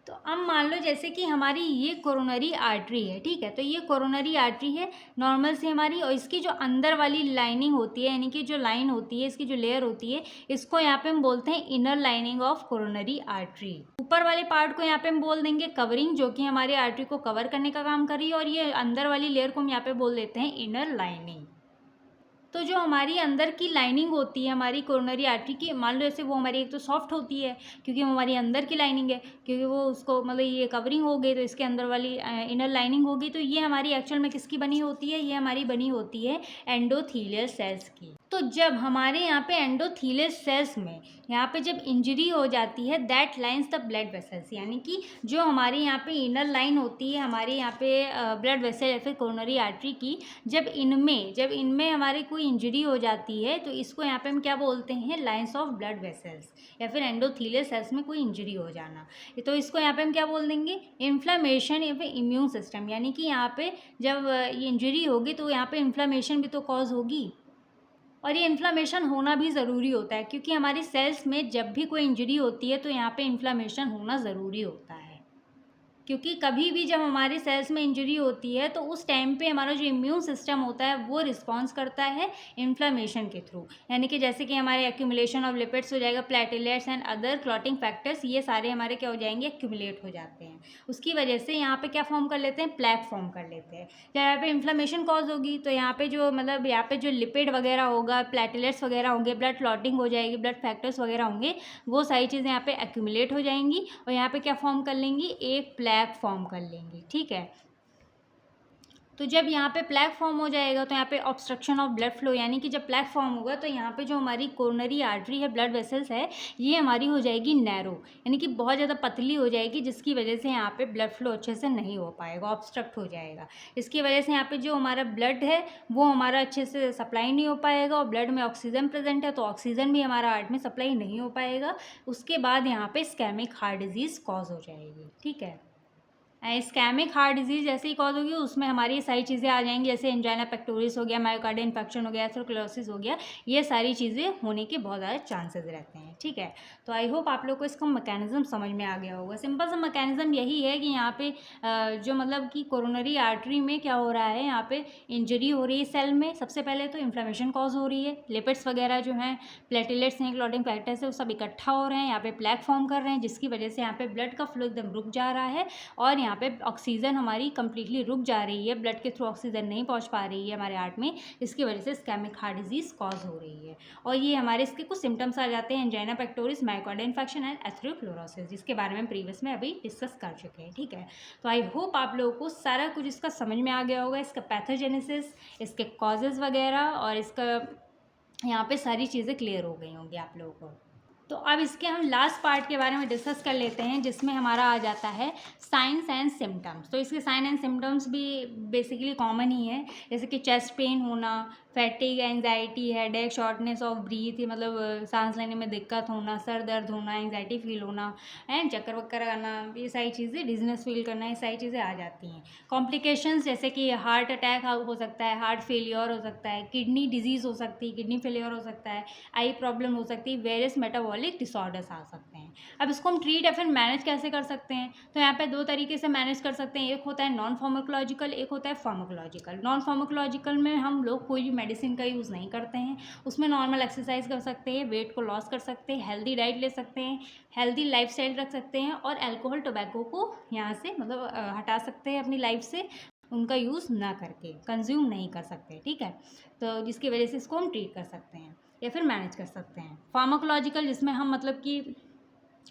तो अब मान लो जैसे कि हमारी ये कोरोनरी आर्टरी है, ठीक है। तो ये कोरोनरी आर्टरी है नॉर्मल से हमारी, और इसकी जो अंदर वाली लाइनिंग होती है, यानी कि जो लाइन होती है, इसकी जो लेयर होती है, इसको यहाँ पे हम बोलते हैं inner lining of coronary artery. ऊपर वाले पार्ट को यहाँ पे हम बोल देंगे कवरिंग, जो कि हमारी आर्टरी को कवर करने का काम कर रही है, और ये अंदर वाली लेयर को हम यहाँ पे बोल देते हैं इनर लाइनिंग। तो जो हमारी अंदर की लाइनिंग होती है हमारी कोरोनरी आर्टरी की, मान लो जैसे वो हमारी एक तो सॉफ्ट होती है क्योंकि वो हमारी अंदर की लाइनिंग है, क्योंकि वो उसको मतलब ये कवरिंग हो गई, तो इसके अंदर वाली इनर लाइनिंग होगी। तो ये हमारी एक्चुअल में किसकी बनी होती है, ये हमारी बनी होती है एंडोथीलियल सेल्स की। तो जब हमारे यहाँ पे एंडोथीलियल सेल्स में यहाँ पे जब इंजरी हो जाती है, that lines the blood vessels, यानी कि जो हमारे यहाँ पे इनर लाइन होती है हमारे यहाँ पे ब्लड वेसल या फिर कोरोनरी आर्टरी की, जब इनमें हमारे कोई इंजरी हो जाती है, तो इसको यहाँ पे हम क्या बोलते हैं, लाइंस ऑफ ब्लड वेसल्स, या फिर एंडोथीलियल सेल्स में कोई इंजरी हो जाना। तो इसको यहाँ पे हम क्या बोल देंगे, इन्फ्लामेशन या फिर इम्यून सिस्टम, यानी कि यहाँ पे जब ये इंजरी होगी तो यहाँ पे इन्फ्लामेशन भी तो कॉज होगी, और ये इन्फ्लामेशन होना भी ज़रूरी होता है, क्योंकि हमारी सेल्स में जब भी कोई इंजरी होती है तो यहाँ पे इन्फ्लामेशन होना ज़रूरी होता है। क्योंकि कभी भी जब हमारे सेल्स में इंजरी होती है तो उस टाइम पे हमारा जो इम्यून सिस्टम होता है वो रिस्पॉन्स करता है इन्फ्लामेशन के थ्रू, यानी कि जैसे कि हमारे एक्यूमुलेशन ऑफ लिपिड्स हो जाएगा, platelets and other clotting factors, ये सारे हमारे क्या हो जाएंगे, एक्यूमुलेट हो जाते हैं। उसकी वजह से यहाँ पे क्या फॉर्म कर लेते हैं, प्लैक फॉर्म कर लेते हैं। जब यहाँ पे इन्फ्लामेशन कॉज होगी तो यहाँ पे जो मतलब यहाँ पे जो लिपिड वगैरह होगा, प्लेटलेट्स वगैरह होंगे, ब्लड क्लॉटिंग हो जाएगी, ब्लड फैक्टर्स वगैरह होंगे, वो सारी चीज़ें यहाँ पे एक्यूमुलेट हो जाएंगी और यहाँ पे क्या फॉर्म कर लेंगी, एक प्लैक फॉर्म कर लेंगी, ठीक है। तो जब यहाँ पे प्लैक फॉर्म हो जाएगा तो यहाँ पे ऑब्स्ट्रक्शन ऑफ ब्लड फ्लो, यानी कि जब प्लैक फॉर्म होगा तो यहाँ पे जो हमारी कोरोनरी आर्टरी है, ब्लड वेसल्स है, ये हमारी हो जाएगी नैरो, यानी कि बहुत ज़्यादा पतली हो जाएगी, जिसकी वजह से यहाँ पे ब्लड फ्लो अच्छे से नहीं हो पाएगा, ऑब्स्ट्रक्ट हो जाएगा। इसकी वजह से यहाँ पे जो हमारा ब्लड है वो हमारा अच्छे से सप्लाई नहीं हो पाएगा, और ब्लड में ऑक्सीजन प्रेजेंट है तो ऑक्सीजन भी हमारा हार्ट में सप्लाई नहीं हो पाएगा। उसके बाद यहाँ पे इस्केमिक हार्ट डिजीज़ कॉज हो जाएगी, ठीक है। इस्केमिक हार्ट डिजीज़ जैसे ही कॉज होगी उसमें हमारी सारी चीज़ें आ जाएंगी, जैसे एंजाइना पेक्टोरिस हो गया, मायोकार्डियल इन्फेक्शन हो गया, एथेरोस्क्लेरोसिस हो गया, ये सारी चीज़ें होने के बहुत ज़्यादा चांसेस रहते हैं, ठीक है। तो आई होप आप लोग को इसका मैकेनिज्म समझ में आ गया होगा। सिंपल सा मैकेनिज्म यही है कि यहाँ पे जो मतलब कि कोरोनरी आर्टरी में क्या हो रहा है, यहाँ पे इंजरी हो रही है सेल में, सबसे पहले तो इन्फ्लेमेशन कॉज हो रही है, लिपिड्स वगैरह जो हैं, प्लेटलेट्स हैं, क्लॉटिंग फैक्टर्स है, वो सब इकट्ठा हो रहे हैं, यहाँ पे प्लैक फॉर्म कर रहे हैं, जिसकी वजह से यहाँ पे ब्लड का फ्लो एकदम रुक जा रहा है, और यहाँ पे ऑक्सीजन हमारी कंप्लीटली रुक जा रही है, ब्लड के थ्रू ऑक्सीजन नहीं पहुँच पा रही है हमारे हार्ट में, इसकी वजह से इस्केमिक हार्ट डिजीज़ कॉज हो रही है। और ये हमारे इसके कुछ सिम्टम्स आ जाते हैं, angina pectoris, myocardial infection and atherosclerosis, जिसके बारे में प्रीवियस में अभी डिस्कस कर चुके हैं, ठीक है। तो आई होप आप लोगों को सारा कुछ इसका समझ में आ गया होगा, इसका पैथोजेनेसिस, इसके कॉजेज़ वगैरह, और इसका यहाँ पे सारी चीज़ें क्लियर हो गई होंगी आप लोगों को। तो अब इसके हम लास्ट पार्ट के बारे में डिस्कस कर लेते हैं, जिसमें हमारा आ जाता है साइंस एंड सिम्टम्स। तो इसके साइन एंड सिम्टम्स भी बेसिकली कॉमन ही है, जैसे कि चेस्ट पेन होना, fatigue, anxiety, headache, shortness of breath, मतलब सांस लेने में दिक्कत होना, सर दर्द होना, एंजाइटी फील होना एंड चक्कर वक्कर आना, ये सारी चीज़ें, डिजीनेस फील करना, ये सारी चीज़ें आ जाती हैं। कॉम्प्लिकेशंस जैसे कि हार्ट अटैक हो सकता है, हार्ट फेलियर हो सकता है, किडनी डिजीज़ हो सकती है, किडनी फेलियर हो सकता है, आई प्रॉब्लम हो सकती है, वेरियस मेटाबॉलिक डिसऑर्डर्स आ सकते हैं। अब इसको हम ट्रीट या फिर मैनेज कैसे कर सकते हैं? तो यहाँ पे 2 तरीके से मैनेज कर सकते हैं। एक होता है नॉन फार्माकोलॉजिकल, एक होता है फार्माकोलॉजिकल। नॉन फार्माकोलॉजिकल में हम लोग कोई भी मेडिसिन का यूज़ नहीं करते हैं, उसमें नॉर्मल एक्सरसाइज कर सकते हैं, वेट को लॉस कर सकते हैं, हेल्दी डाइट ले सकते हैं, हेल्दी लाइफस्टाइल रख सकते हैं और अल्कोहल टोबैको को यहाँ से मतलब हटा सकते हैं अपनी लाइफ से, उनका यूज़ ना करके, कंज्यूम नहीं कर सकते, ठीक है। तो जिसकी वजह से इसको हम ट्रीट कर सकते हैं या फिर मैनेज कर सकते हैं। फार्माकोलॉजिकल जिसमें हम मतलब कि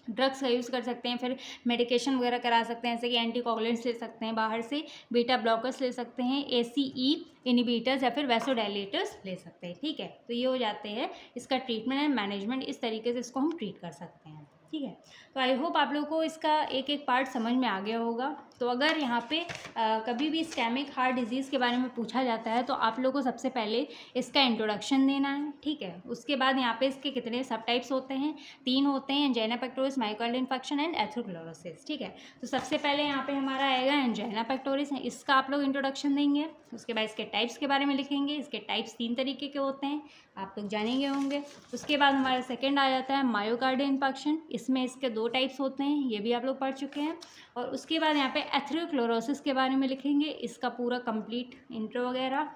ड्रग्स का यूज़ कर सकते हैं, फिर मेडिकेशन वगैरह करा सकते हैं, जैसे कि एंटीकोगुलेंट्स ले सकते हैं बाहर से, बीटा ब्लॉकर्स ले सकते हैं, ACE इनिबिटर्स या फिर वैसोडाइलेटर्स ले सकते हैं, ठीक है। तो ये हो जाते हैं इसका ट्रीटमेंट एंड मैनेजमेंट, इस तरीके से इसको हम ट्रीट कर सकते हैं, ठीक है। तो आई होप आप लोगों को इसका एक एक पार्ट समझ में आ गया होगा। तो अगर यहाँ पे कभी भी स्टैमिक हार्ट डिजीज़ के बारे में पूछा जाता है तो आप लोगों को सबसे पहले इसका इंट्रोडक्शन देना है, ठीक है। उसके बाद यहाँ पे इसके कितने सब टाइप्स होते हैं, 3 होते हैं, angina pectoris, myocardial infection and atherosclerosis, ठीक है। तो सबसे पहले यहाँ पे हमारा आएगा एंजाइना पेक्टोरिस, इसका आप लोग इंट्रोडक्शन देंगे। उसके बाद इसके टाइप्स के बारे में लिखेंगे, इसके टाइप्स 3 तरीके के होते हैं, आप लोग जानेंगे होंगे। उसके बाद हमारा सेकंड आ जाता है मायोकार्डियल इन्फेक्शन, इसमें इसके 2 टाइप्स होते हैं, ये भी आप लोग पढ़ चुके हैं। और उसके बाद यहाँ पे एथेरोस्क्लेरोसिस के बारे में लिखेंगे, इसका पूरा कंप्लीट इंट्रो वगैरह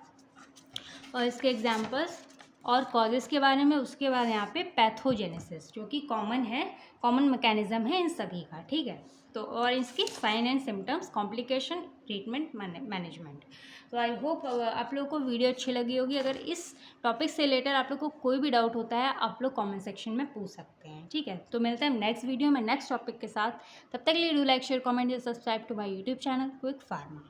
और इसके एग्जांपल्स और कॉजेज़ के बारे में। उसके बाद यहाँ पे पैथोजेनेसिस, जो कि कॉमन है, कॉमन मैकेनिज्म है इन सभी का, ठीक है। तो और इसकी sign and symptoms, complication, treatment, management. तो आई होप आप लोगों को वीडियो अच्छी लगी होगी। अगर इस टॉपिक से रिलेटेड आप लोग को कोई भी डाउट होता है, आप लोग कमेंट सेक्शन में पूछ सकते हैं, ठीक है। तो मिलते हैं नेक्स्ट वीडियो में नेक्स्ट टॉपिक के साथ। तब तक के लिए do like, share, comment, subscribe to my YouTube channel quick pharma.